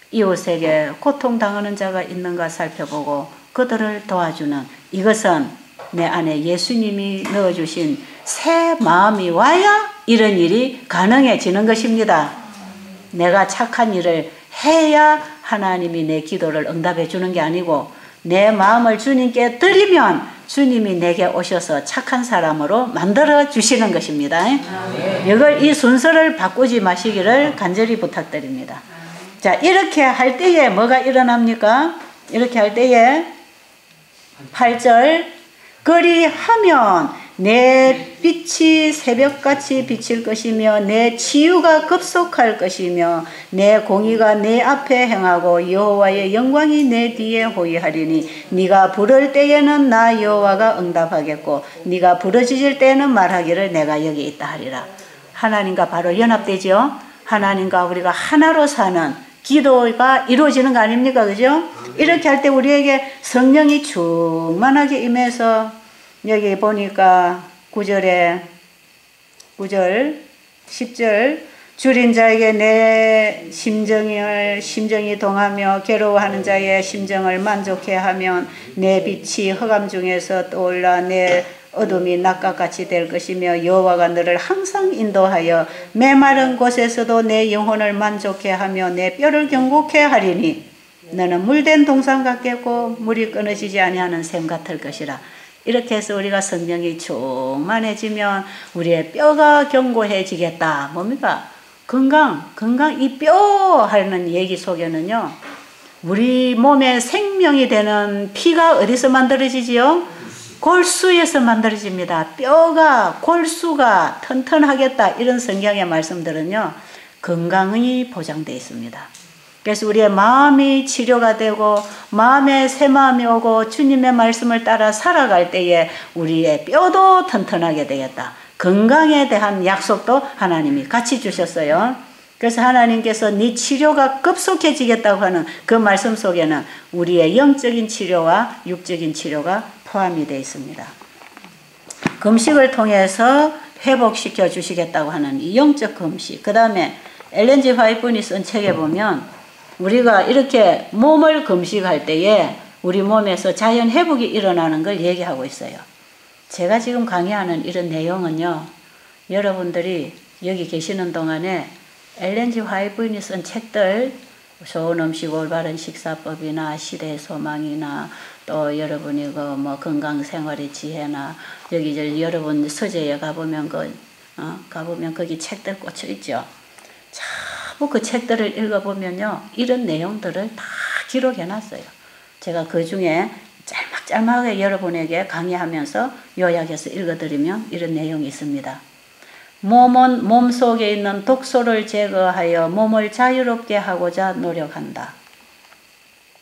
이웃에게 고통당하는 자가 있는가 살펴보고 그들을 도와주는 이것은 내 안에 예수님이 넣어주신 새 마음이 와야 이런 일이 가능해지는 것입니다. 내가 착한 일을 해야 하나님이 내 기도를 응답해 주는 게 아니고 내 마음을 주님께 드리면 주님이 내게 오셔서 착한 사람으로 만들어 주시는 것입니다. 이걸 이 순서를 바꾸지 마시기를 간절히 부탁드립니다. 자, 이렇게 할 때에 뭐가 일어납니까? 이렇게 할 때에 8절 그리하면 내 빛이 새벽같이 비칠 것이며 내 치유가 급속할 것이며 내 공의가 내 앞에 행하고 여호와의 영광이 내 뒤에 호위하리니 네가 부를 때에는 나 여호와가 응답하겠고 네가 부르짖을 때에는 말하기를 내가 여기 있다 하리라. 하나님과 바로 연합되죠. 하나님과 우리가 하나로 사는 기도가 이루어지는 거 아닙니까? 그죠? 이렇게 할 때 우리에게 성령이 충만하게 임해서 여기 보니까 9절 10절 줄인 자에게 내 심정이 동하며 괴로워하는 자의 심정을 만족해 하면 내 빛이 흑암 중에서 떠올라 내 어둠이 낮과같이 될 것이며 여호와가 너를 항상 인도하여 메마른 곳에서도 내 영혼을 만족해 하며 내 뼈를 경고케 하리니 너는 물된 동산 같겠고 물이 끊어지지 아니하는 샘 같을 것이라. 이렇게 해서 우리가 성령이 충만해지면 우리의 뼈가 견고해지겠다. 뭡니까? 건강 이 뼈 하는 얘기 속에는요 우리 몸에 생명이 되는 피가 어디서 만들어지지요? 골수에서 만들어집니다. 뼈가 골수가 튼튼하겠다 이런 성경의 말씀들은요 건강이 보장되어 있습니다. 그래서 우리의 마음이 치료가 되고 마음에 새 마음이 오고 주님의 말씀을 따라 살아갈 때에 우리의 뼈도 튼튼하게 되겠다. 건강에 대한 약속도 하나님이 같이 주셨어요. 그래서 하나님께서 네 치료가 급속해지겠다고 하는 그 말씀 속에는 우리의 영적인 치료와 육적인 치료가 포함이 되어 있습니다. 금식을 통해서 회복시켜 주시겠다고 하는 이 영적 금식. 그 다음에 엘렌 G 화이트분이 쓴 책에 보면 우리가 이렇게 몸을 금식할 때에 우리 몸에서 자연 회복이 일어나는 걸 얘기하고 있어요. 제가 지금 강의하는 이런 내용은요. 여러분들이 여기 계시는 동안에 엘렌 G 화이트분이 쓴 책들 좋은 음식 올바른 식사법이나 시대의 소망이나 또 여러분이 그 뭐 건강생활의 지혜나 여기 이제 여러분 서재에 가보면 가보면 거기 책들 꽂혀 있죠. 전부 그 책들을 읽어보면요 이런 내용들을 다 기록해놨어요. 제가 그 중에 짤막짤막하게 여러분에게 강의하면서 요약해서 읽어드리면 이런 내용이 있습니다. 몸은 몸속에 있는 독소를 제거하여 몸을 자유롭게 하고자 노력한다.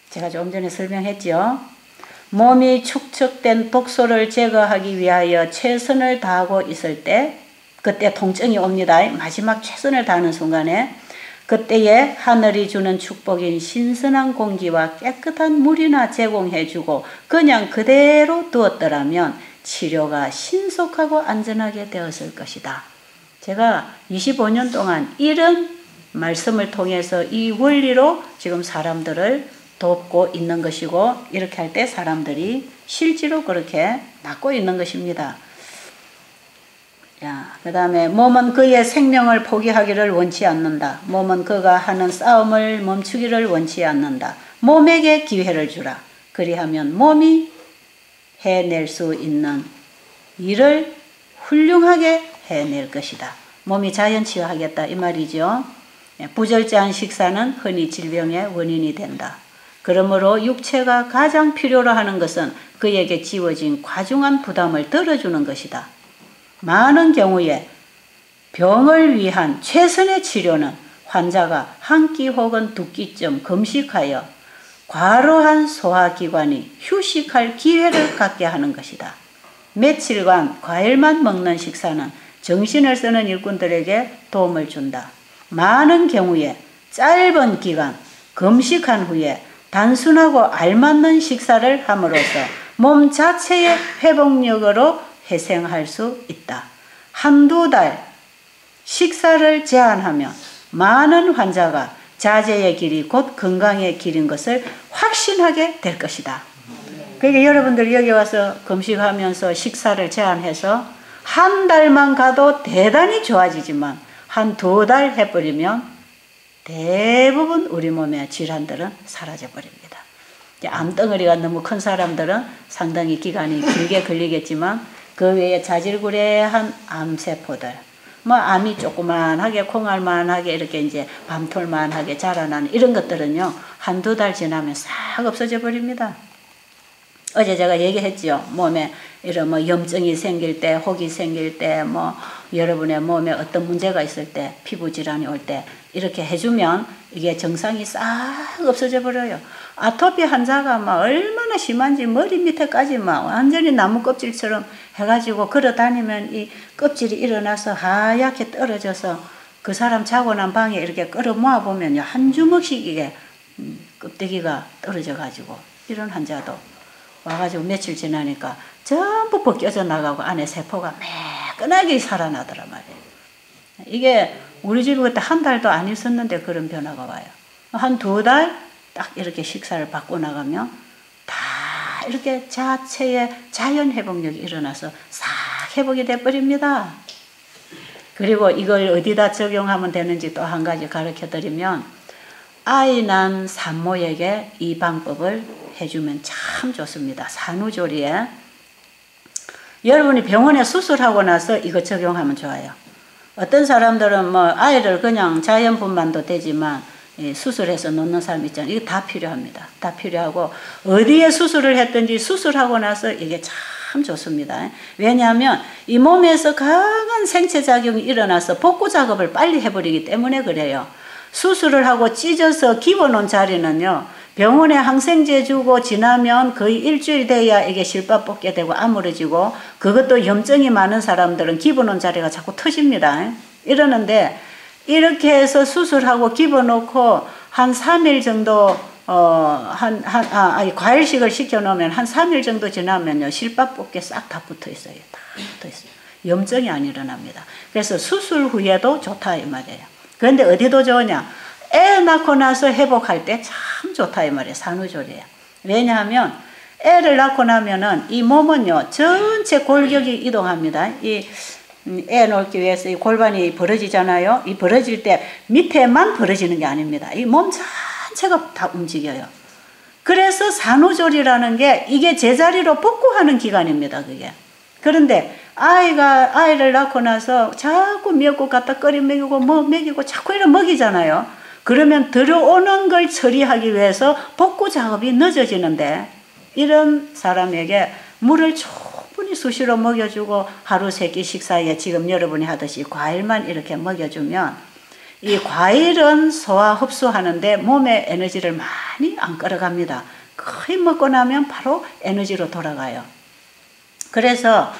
제가 좀 전에 설명했죠. 몸이 축적된 독소를 제거하기 위하여 최선을 다하고 있을 때 그때 통증이 옵니다. 마지막 최선을 다하는 순간에 그때에 하늘이 주는 축복인 신선한 공기와 깨끗한 물이나 제공해주고 그냥 그대로 두었더라면 치료가 신속하고 안전하게 되었을 것이다. 제가 25년 동안 이런 말씀을 통해서 이 원리로 지금 사람들을 돕고 있는 것이고 이렇게 할 때 사람들이 실제로 그렇게 낫고 있는 것입니다. 그 다음에 몸은 그의 생명을 포기하기를 원치 않는다. 몸은 그가 하는 싸움을 멈추기를 원치 않는다. 몸에게 기회를 주라. 그리하면 몸이 해낼 수 있는 일을 훌륭하게 해낼 것이다. 몸이 자연치유하겠다 이 말이죠. 부절제한 식사는 흔히 질병의 원인이 된다. 그러므로 육체가 가장 필요로 하는 것은 그에게 지워진 과중한 부담을 덜어주는 것이다. 많은 경우에 병을 위한 최선의 치료는 환자가 한 끼 혹은 두 끼쯤 금식하여 과로한 소화기관이 휴식할 기회를 갖게 하는 것이다. 며칠간 과일만 먹는 식사는 정신을 쓰는 일꾼들에게 도움을 준다. 많은 경우에 짧은 기간 금식한 후에 단순하고 알맞는 식사를 함으로써 몸 자체의 회복력으로 회생할 수 있다. 한두 달 식사를 제한하면 많은 환자가 자제의 길이 곧 건강의 길인 것을 확신하게 될 것이다. 그러니까 여러분들 여기 와서 금식하면서 식사를 제한해서 한 달만 가도 대단히 좋아지지만 한 두 달 해버리면 대부분 우리 몸의 질환들은 사라져버립니다. 암덩어리가 너무 큰 사람들은 상당히 기간이 길게 걸리겠지만 그 외에 자질구레한 암세포들, 뭐 암이 조그만하게 콩알만하게 이렇게 이제 밤톨만하게 자라나는 이런 것들은요 한두 달 지나면 싹 없어져 버립니다. 어제 제가 얘기했죠. 몸에 이런 뭐 염증이 생길 때, 혹이 생길 때, 뭐 여러분의 몸에 어떤 문제가 있을 때, 피부 질환이 올 때 이렇게 해주면 이게 정상이 싹 없어져 버려요. 아토피 환자가 막 얼마나 심한지 머리 밑에까지 막 완전히 나무 껍질처럼 해가지고 걸어 다니면 이 껍질이 일어나서 하얗게 떨어져서 그 사람 자고 난 방에 이렇게 끌어 모아 보면요 한 주먹씩 이게 껍데기가 떨어져 가지고 이런 환자도 와가지고 며칠 지나니까 전부 벗겨져 나가고 안에 세포가 매끈하게 살아나더라 말이에요. 이게 우리 집에 그때 한 달도 안 있었는데 그런 변화가 와요. 한 두 달 딱 이렇게 식사를 받고 나가면 다 이렇게 자체의 자연 회복력이 일어나서 싹 회복이 돼버립니다. 그리고 이걸 어디다 적용하면 되는지 또 한 가지 가르쳐 드리면 아이 난 산모에게 이 방법을 해주면 참 좋습니다. 산후조리에 여러분이 병원에 수술하고 나서 이거 적용하면 좋아요. 어떤 사람들은 뭐 아이를 그냥 자연분만도 되지만 수술해서 놓는 사람 있잖아요. 이게 다 필요합니다. 다 필요하고 어디에 수술을 했든지 수술하고 나서 이게 참 좋습니다. 왜냐하면 이 몸에서 강한 생체작용이 일어나서 복구 작업을 빨리 해버리기 때문에 그래요. 수술을 하고 찢어서 집어놓은 자리는요. 병원에 항생제 주고 지나면 거의 일주일 돼야 이게 실밥 뽑게 되고 아물어지고 그것도 염증이 많은 사람들은 집어놓은 자리가 자꾸 터집니다. 이러는데 이렇게 해서 수술하고 집어넣고 한 3일 정도 과일식을 시켜놓으면 한 3일 정도 지나면요. 실밥 뽑게 싹 다 붙어 있어요. 다 붙어 있어요. 염증이 안 일어납니다. 그래서 수술 후에도 좋다 이 말이에요. 그런데 어디도 좋으냐? 애 낳고 나서 회복할 때 참 좋다 이 말이에요. 산후조리예요. 왜냐하면 애를 낳고 나면은 이 몸은요 전체 골격이 이동합니다. 애 놓기 위해서 이 골반이 벌어지잖아요. 이 벌어질 때 밑에만 벌어지는 게 아닙니다. 이 몸 전체가 다 움직여요. 그래서 산후조리라는 게 이게 제자리로 복구하는 기간입니다. 그게. 그런데 아이를 낳고 나서 자꾸 미역국 갖다 끓여 먹이고 뭐 먹이고 자꾸 이런 먹이잖아요. 그러면 들어오는 걸 처리하기 위해서 복구 작업이 늦어지는데 이런 사람에게 물을 충분히 수시로 먹여주고 하루 3끼 식사에 지금 여러분이 하듯이 과일만 이렇게 먹여주면 이 과일은 소화 흡수하는데 몸에 에너지를 많이 안 끌어갑니다. 거의 먹고 나면 바로 에너지로 돌아가요. 그래서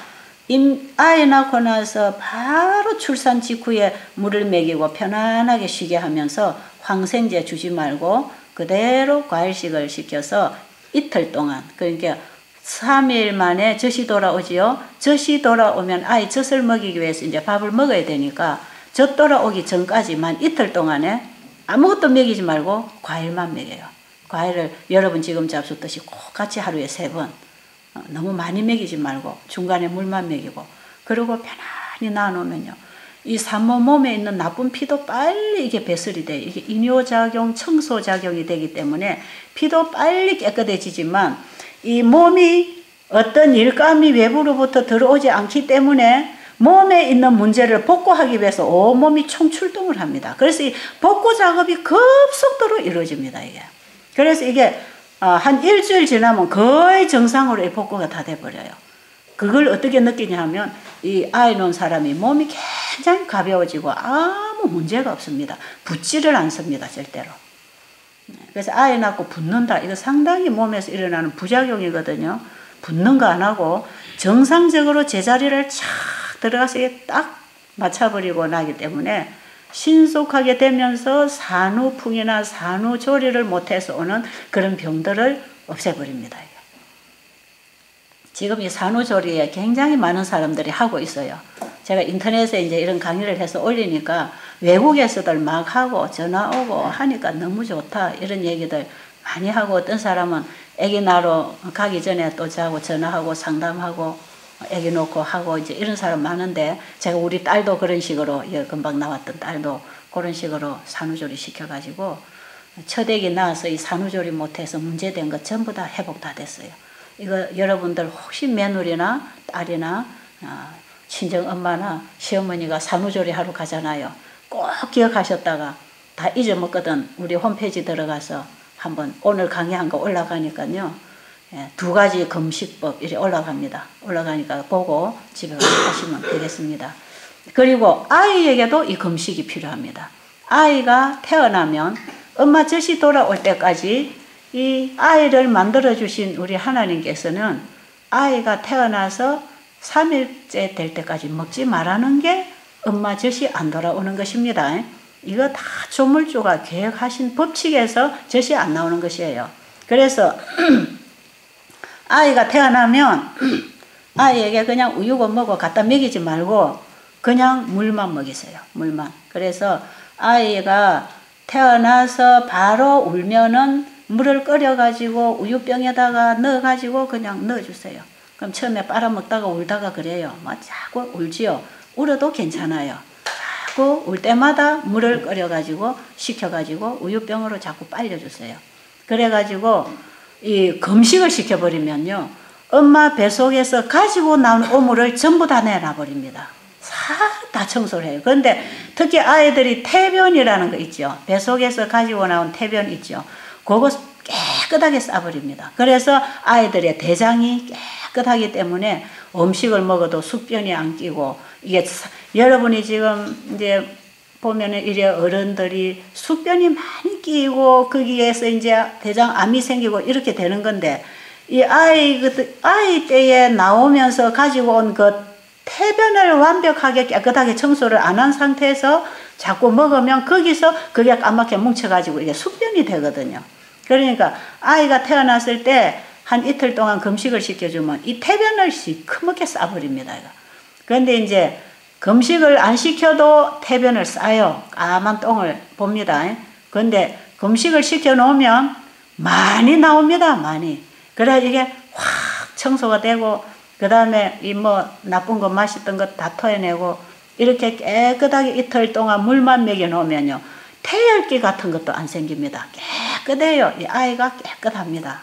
아이 낳고 나서 바로 출산 직후에 물을 먹이고 편안하게 쉬게 하면서 항생제 주지 말고 그대로 과일식을 시켜서 이틀 동안 그러니까 3일 만에 젖이 돌아오지요. 젖이 돌아오면 아이 젖을 먹이기 위해서 이제 밥을 먹어야 되니까 젖 돌아오기 전까지만 이틀 동안에 아무것도 먹이지 말고 과일만 먹여요. 과일을 여러분 지금 잡수듯이 꼭 같이 하루에 3번 너무 많이 먹이지 말고 중간에 물만 먹이고 그리고 편안히 놔놓으면요. 이 산모 몸에 있는 나쁜 피도 빨리 이게 배설이 돼요. 이게 이뇨작용, 청소작용이 되기 때문에 피도 빨리 깨끗해지지만 이 몸이 어떤 일감이 외부로부터 들어오지 않기 때문에 몸에 있는 문제를 복구하기 위해서 온몸이 총출동을 합니다. 그래서 이 복구 작업이 급속도로 이루어집니다. 이게. 그래서 이게 한 일주일 지나면 거의 정상으로 이 복구가 다 돼버려요. 그걸 어떻게 느끼냐 하면 이 아이 놓은 사람이 몸이 굉장히 가벼워지고 아무 문제가 없습니다. 붓지를 않습니다. 절대로. 그래서 아이 낳고 붓는다. 이거 상당히 몸에서 일어나는 부작용이거든요. 붓는 거 안 하고 정상적으로 제자리를 착 들어가서 딱 맞춰버리고 나기 때문에 신속하게 되면서 산후풍이나 산후조리를 못해서 오는 그런 병들을 없애버립니다. 지금 이 산후조리에 굉장히 많은 사람들이 하고 있어요. 제가 인터넷에 이제 이런 강의를 해서 올리니까 외국에서들 막 하고 전화 오고 하니까 너무 좋다 이런 얘기들 많이 하고 어떤 사람은 아기 낳으러 가기 전에 또 저하고 전화하고 상담하고 아기 놓고 하고 이제 이런 사람 많은데 제가 우리 딸도 그런 식으로 금방 나왔던 딸도 그런 식으로 산후조리 시켜가지고 첫 아기 낳아서 이 산후조리 못해서 문제된 것 전부 다 회복 다 됐어요. 이거 여러분들 혹시 며느리나 딸이나 친정엄마나 시어머니가 산후조리 하러 가잖아요. 꼭 기억하셨다가 다 잊어먹거든 우리 홈페이지 들어가서 한번 오늘 강의한 거 올라가니까요. 2가지 금식법 이렇게 올라갑니다. 올라가니까 보고 집에 가시면 되겠습니다. 그리고 아이에게도 이 금식이 필요합니다. 아이가 태어나면 엄마 젖이 돌아올 때까지 이 아이를 만들어주신 우리 하나님께서는 아이가 태어나서 3일째 될 때까지 먹지 말라는 게 엄마 젖이 안 돌아오는 것입니다. 이거 다 조물주가 계획하신 법칙에서 젖이 안 나오는 것이에요. 그래서 아이가 태어나면 아이에게 그냥 우유고 뭐고 갖다 먹이지 말고 그냥 물만 먹이세요. 물만. 그래서 아이가 태어나서 바로 울면은 물을 끓여가지고 우유병에다가 넣어가지고 그냥 넣어주세요. 그럼 처음에 빨아먹다가 울다가 그래요. 뭐 자꾸 울지요. 울어도 괜찮아요. 자꾸 울 때마다 물을 끓여가지고 식혀가지고 우유병으로 자꾸 빨려주세요. 그래가지고 이 금식을 시켜버리면요. 엄마 뱃속에서 가지고 나온 오물을 전부 다 내놔버립니다. 싹 다 청소를 해요. 그런데 특히 아이들이 태변이라는 거 있죠. 배 속에서 가지고 나온 태변 있죠. 그거 깨끗하게 싸버립니다. 그래서 아이들의 대장이 깨끗하기 때문에 음식을 먹어도 숙변이 안 끼고, 이게 여러분이 지금 이제 보면은 이래 어른들이 숙변이 많이 끼고 거기에서 이제 대장암이 생기고 이렇게 되는 건데, 이 아이 때에 나오면서 가지고 온 그 태변을 완벽하게 깨끗하게 청소를 안 한 상태에서 자꾸 먹으면 거기서 그게 까맣게 뭉쳐가지고 이게 숙변이 되거든요. 그러니까 아이가 태어났을 때 한 이틀 동안 금식을 시켜주면 이 태변을 시커멓게 싸버립니다. 그런데 이제 금식을 안 시켜도 태변을 싸요. 까만 똥을 봅니다. 그런데 금식을 시켜놓으면 많이 나옵니다. 많이. 그래야 이게 확 청소가 되고, 그 다음에 이 뭐 나쁜 거 맛있던 거 다 토해내고, 이렇게 깨끗하게 이틀 동안 물만 먹여 놓으면요, 태열기 같은 것도 안 생깁니다. 깨끗해요. 이 아이가 깨끗합니다.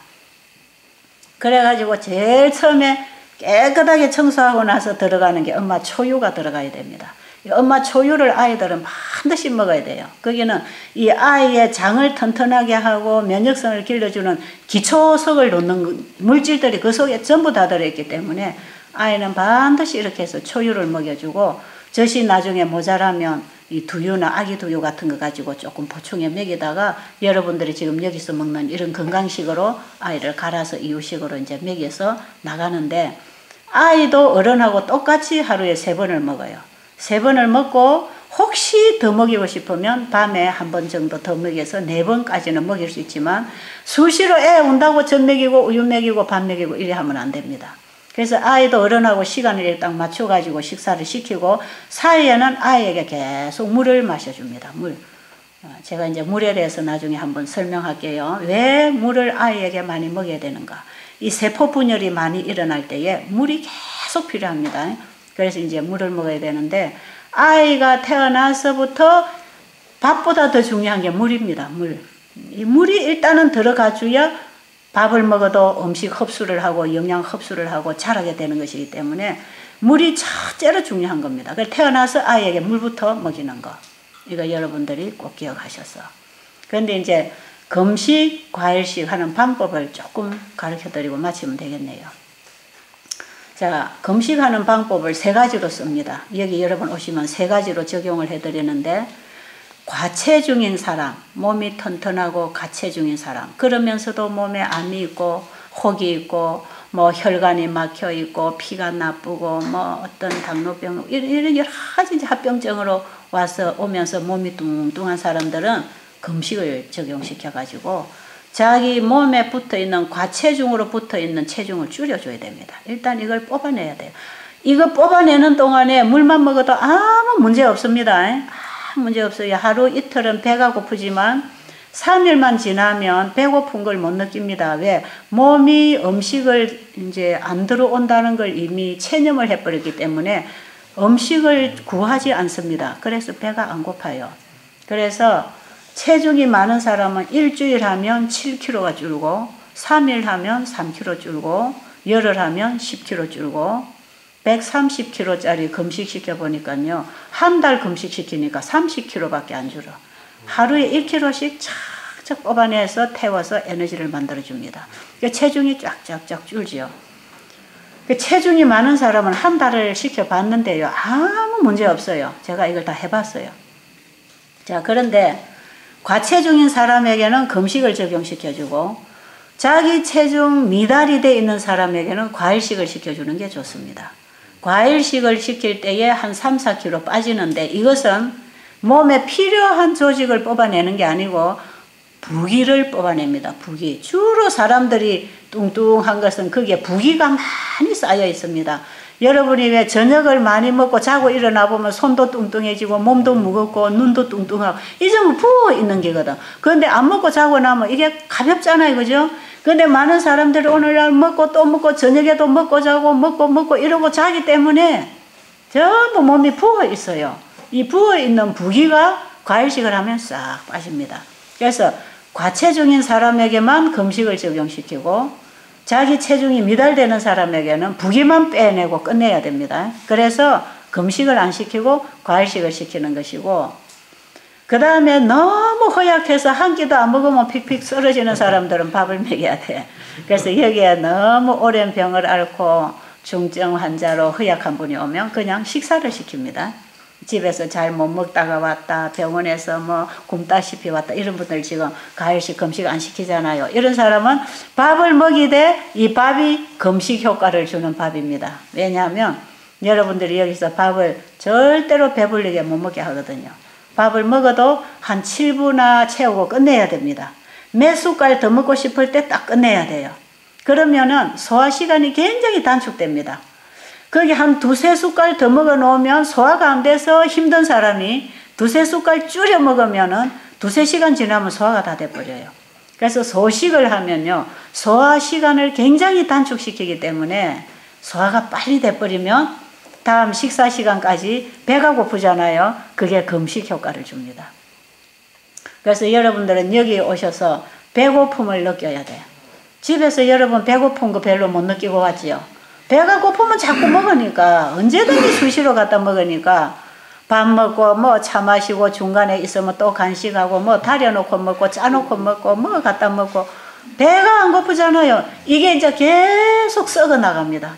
그래가지고 제일 처음에 깨끗하게 청소하고 나서 들어가는 게 엄마 초유가 들어가야 됩니다. 이 엄마 초유를 아이들은 반드시 먹어야 돼요. 거기는 이 아이의 장을 튼튼하게 하고 면역성을 길러주는 기초석을 놓는 물질들이 그 속에 전부 다 들어있기 때문에 아이는 반드시 이렇게 해서 초유를 먹여주고, 젖이 나중에 모자라면 이 두유나 아기 두유 같은 거 가지고 조금 보충해 먹이다가 여러분들이 지금 여기서 먹는 이런 건강식으로 아이를 갈아서 이유식으로 이제 먹여서 나가는데, 아이도 어른하고 똑같이 하루에 3번을 먹어요. 3번을 먹고 혹시 더 먹이고 싶으면 밤에 한 번 정도 더 먹여서 4번까지는 먹일 수 있지만, 수시로 애 운다고 젖 먹이고 우유 먹이고 밥 먹이고 이래 하면 안 됩니다. 그래서 아이도 어른하고 시간을 딱 맞춰가지고 식사를 시키고, 사이에는 아이에게 계속 물을 마셔줍니다. 물. 제가 이제 물에 대해서 나중에 한번 설명할게요. 왜 물을 아이에게 많이 먹여야 되는가. 이 세포 분열이 많이 일어날 때에 물이 계속 필요합니다. 그래서 이제 물을 먹어야 되는데, 아이가 태어나서부터 밥보다 더 중요한 게 물입니다. 물. 이 물이 일단은 들어가줘야 밥을 먹어도 음식 흡수를 하고 영양 흡수를 하고 자라게 되는 것이기 때문에 물이 첫째로 중요한 겁니다. 그래서 태어나서 아이에게 물부터 먹이는 거. 이거 여러분들이 꼭 기억하셔서. 그런데 이제 금식, 과일식 하는 방법을 조금 가르쳐 드리고 마치면 되겠네요. 자, 금식하는 방법을 3가지로 씁니다. 여기 여러분 오시면 3가지로 적용을 해 드리는데, 과체중인 사람, 몸이 튼튼하고 과체중인 사람, 그러면서도 몸에 암이 있고 혹이 있고 뭐 혈관이 막혀 있고 피가 나쁘고 뭐 어떤 당뇨병 이런 여러 가지 이제 합병증으로 와서 오면서 몸이 뚱뚱한 사람들은 금식을 적용시켜 가지고 자기 몸에 붙어 있는 과체중으로 붙어 있는 체중을 줄여줘야 됩니다. 일단 이걸 뽑아내야 돼요. 이거 뽑아내는 동안에 물만 먹어도 아무 문제 없습니다. 문제 없어요. 하루 이틀은 배가 고프지만 3일만 지나면 배고픈 걸 못 느낍니다. 왜? 몸이 음식을 이제 안 들어온다는 걸 이미 체념을 해버렸기 때문에 음식을 구하지 않습니다. 그래서 배가 안 고파요. 그래서 체중이 많은 사람은 일주일 하면 7kg가 줄고, 3일 하면 3kg 줄고, 열흘 하면 10kg 줄고, 130kg짜리 금식시켜 보니까요, 한 달 금식시키니까 30kg밖에 안 줄어. 하루에 1kg씩 착착 뽑아내서 태워서 에너지를 만들어줍니다. 그러니까 체중이 쫙쫙쫙 줄지요. 체중이 많은 사람은 한 달을 시켜봤는데요, 아무 문제 없어요. 제가 이걸 다 해봤어요. 자, 그런데 과체중인 사람에게는 금식을 적용시켜주고, 자기 체중 미달이 돼 있는 사람에게는 과일식을 시켜주는 게 좋습니다. 과일식을 시킬 때에 한 3, 4kg 빠지는데, 이것은 몸에 필요한 조직을 뽑아내는 게 아니고 부기를 뽑아냅니다. 부기. 주로 사람들이 뚱뚱한 것은 거기에 부기가 많이 쌓여 있습니다. 여러분이 왜 저녁을 많이 먹고 자고 일어나 보면 손도 뚱뚱해지고 몸도 무겁고 눈도 뚱뚱하고 이 점은 부어 있는 게거든. 그런데 안 먹고 자고 나면 이게 가볍잖아요. 그죠? 근데 많은 사람들이 오늘날 먹고 또 먹고 저녁에도 먹고 자고 먹고 이러고 자기 때문에 전부 몸이 부어 있어요. 이 부어 있는 부기가 과일식을 하면 싹 빠집니다. 그래서 과체중인 사람에게만 금식을 적용시키고, 자기 체중이 미달되는 사람에게는 부기만 빼내고 끝내야 됩니다. 그래서 금식을 안 시키고 과일식을 시키는 것이고, 그 다음에 너무 허약해서 한 끼도 안 먹으면 픽픽 쓰러지는 사람들은 밥을 먹여야 돼. 그래서 여기에 너무 오랜 병을 앓고 중증 환자로 허약한 분이 오면 그냥 식사를 시킵니다. 집에서 잘 못 먹다가 왔다, 병원에서 뭐 굶다시피 왔다, 이런 분들 지금 과일식 금식 안 시키잖아요. 이런 사람은 밥을 먹이되 이 밥이 금식 효과를 주는 밥입니다. 왜냐하면 여러분들이 여기서 밥을 절대로 배불리게 못 먹게 하거든요. 밥을 먹어도 한 7분나 채우고 끝내야 됩니다. 몇 숟갈 더 먹고 싶을 때 딱 끝내야 돼요. 그러면은 소화 시간이 굉장히 단축됩니다. 거기 한 2-3숟갈 더 먹어 놓으면 소화가 안 돼서 힘든 사람이 2-3숟갈 줄여 먹으면은 2-3시간 지나면 소화가 다 돼버려요. 그래서 소식을 하면요, 소화 시간을 굉장히 단축시키기 때문에 소화가 빨리 돼버리면 다음 식사 시간까지 배가 고프잖아요. 그게 금식 효과를 줍니다. 그래서 여러분들은 여기 오셔서 배고픔을 느껴야 돼요. 집에서 여러분 배고픈 거 별로 못 느끼고 왔지요. 배가 고프면 자꾸 먹으니까, 언제든지 수시로 갖다 먹으니까 밥 먹고 뭐 차 마시고 중간에 있으면 또 간식하고 뭐 다려놓고 먹고 짜놓고 먹고 뭐 갖다 먹고 배가 안 고프잖아요. 이게 이제 계속 썩어 나갑니다.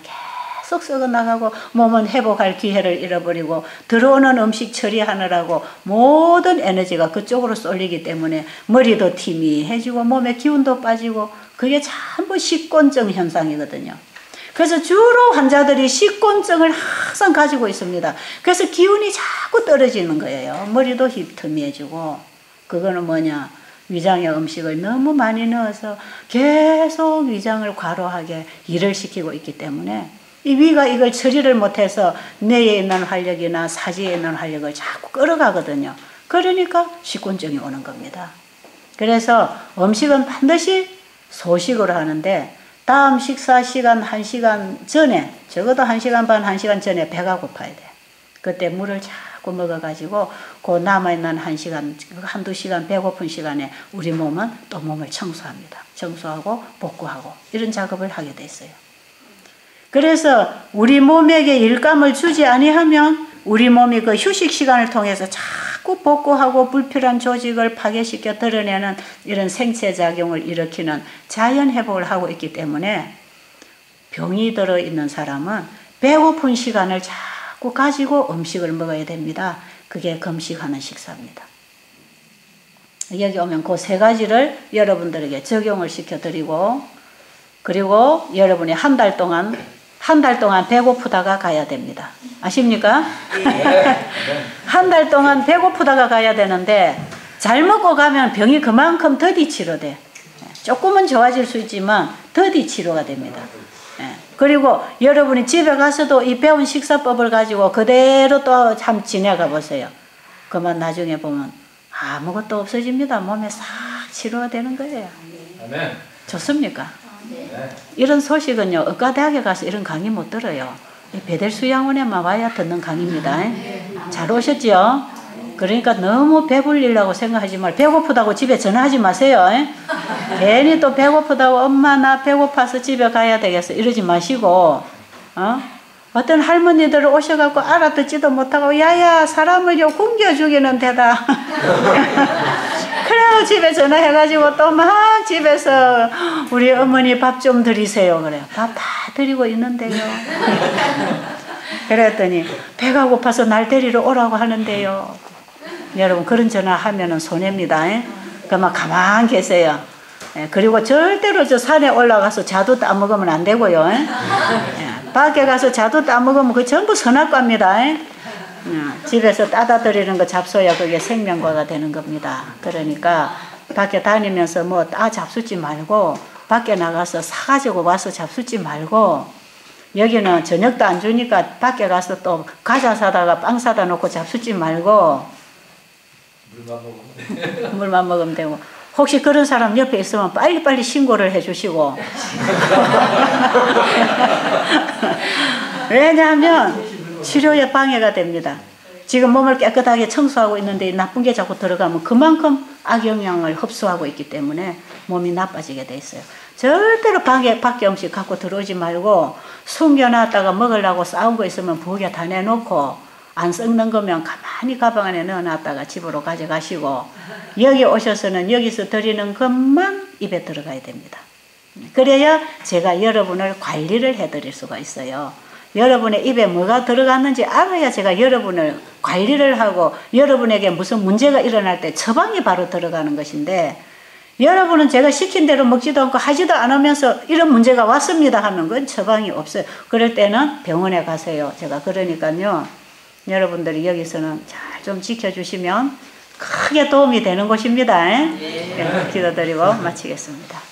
계속 썩어 나가고 몸은 회복할 기회를 잃어버리고 들어오는 음식 처리하느라고 모든 에너지가 그쪽으로 쏠리기 때문에 머리도 티미해지고 몸에 기운도 빠지고, 그게 전부 식곤증 현상이거든요. 그래서 주로 환자들이 식곤증을 항상 가지고 있습니다. 그래서 기운이 자꾸 떨어지는 거예요. 머리도 휘트미해지고. 그거는 뭐냐, 위장에 음식을 너무 많이 넣어서 계속 위장을 과로하게 일을 시키고 있기 때문에 이 위가 이걸 처리를 못해서 뇌에 있는 활력이나 사지에 있는 활력을 자꾸 끌어가거든요. 그러니까 식곤증이 오는 겁니다. 그래서 음식은 반드시 소식으로 하는데 다음 식사 시간 1시간 전에, 적어도 1시간 반, 1시간 전에 배가 고파야 돼. 그때 물을 자꾸 먹어가지고 그 남아있는 1시간, 1-2시간 배고픈 시간에 우리 몸은 또 몸을 청소합니다. 청소하고 복구하고 이런 작업을 하게 돼 있어요. 그래서 우리 몸에게 일감을 주지 아니하면 우리 몸이 그 휴식 시간을 통해서 자꾸 복구하고 불필요한 조직을 파괴시켜 드러내는 이런 생체작용을 일으키는 자연 회복을 하고 있기 때문에 병이 들어있는 사람은 배고픈 시간을 자꾸 가지고 음식을 먹어야 됩니다. 그게 금식하는 식사입니다. 여기 오면 그 3가지를 여러분들에게 적용을 시켜드리고, 그리고 여러분이 한 달 동안 배고프다가 가야 됩니다. 아십니까? 한 달 동안 배고프다가 가야 되는데 잘 먹고 가면 병이 그만큼 더디 치료돼. 조금은 좋아질 수 있지만 더디 치료가 됩니다. 그리고 여러분이 집에 가서도 이 배운 식사법을 가지고 그대로 또 참 지내가 보세요. 그만 나중에 보면 아무것도 없어집니다. 몸에 싹 치료가 되는 거예요. 좋습니까? 이런 소식은요, 의과대학에 가서 이런 강의 못 들어요. 배델수양원에만 와야 듣는 강의입니다. 잘 오셨죠? 그러니까 너무 배불리려고 생각하지 말고, 배고프다고 집에 전화하지 마세요. 괜히 또 배고프다고 엄마 나 배고파서 집에 가야 되겠어 이러지 마시고, 어떤 할머니들 오셔갖고 알아듣지도 못하고 야야 사람을 요 굶겨 죽이는 데다 그래요. 집에 전화해가지고 또 막 집에서 우리 어머니 밥 좀 드리세요 그래요. 밥 다 드리고 있는데요. 그랬더니 배가 고파서 날 데리러 오라고 하는데요. 여러분 그런 전화하면은 손해입니다. 그만 가만 계세요. 그리고 절대로 저 산에 올라가서 자두 따먹으면 안 되고요. 밖에 가서 자두 따먹으면 그 전부 선악과입니다. 집에서 따다 드리는 거 잡숴야 그게 생명과가 되는 겁니다. 그러니까 밖에 다니면서 뭐 따 잡수지 말고 밖에 나가서 사가지고 와서 잡수지 말고, 여기는 저녁도 안 주니까 밖에 가서 또 과자 사다가 빵 사다 놓고 잡수지 말고 물만 먹으면 되고, 혹시 그런 사람 옆에 있으면 빨리빨리 신고를 해주시고 왜냐하면 치료에 방해가 됩니다. 지금 몸을 깨끗하게 청소하고 있는데 나쁜 게 자꾸 들어가면 그만큼 악영향을 흡수하고 있기 때문에 몸이 나빠지게 돼 있어요. 절대로 밖에 음식 갖고 들어오지 말고 숨겨놨다가 먹으려고 싸운 거 있으면 부엌에 다 내놓고 안 썩는 거면 가만히 가방 안에 넣어놨다가 집으로 가져가시고 여기 오셔서는 여기서 드리는 것만 입에 들어가야 됩니다. 그래야 제가 여러분을 관리를 해드릴 수가 있어요. 여러분의 입에 뭐가 들어갔는지 알아야 제가 여러분을 관리를 하고 여러분에게 무슨 문제가 일어날 때 처방이 바로 들어가는 것인데 여러분은 제가 시킨 대로 먹지도 않고 하지도 않으면서 이런 문제가 왔습니다 하면 그건 처방이 없어요. 그럴 때는 병원에 가세요. 제가 그러니까요. 여러분들이 여기서는 잘 좀 지켜주시면 크게 도움이 되는 곳입니다. 네. 기도드리고 마치겠습니다.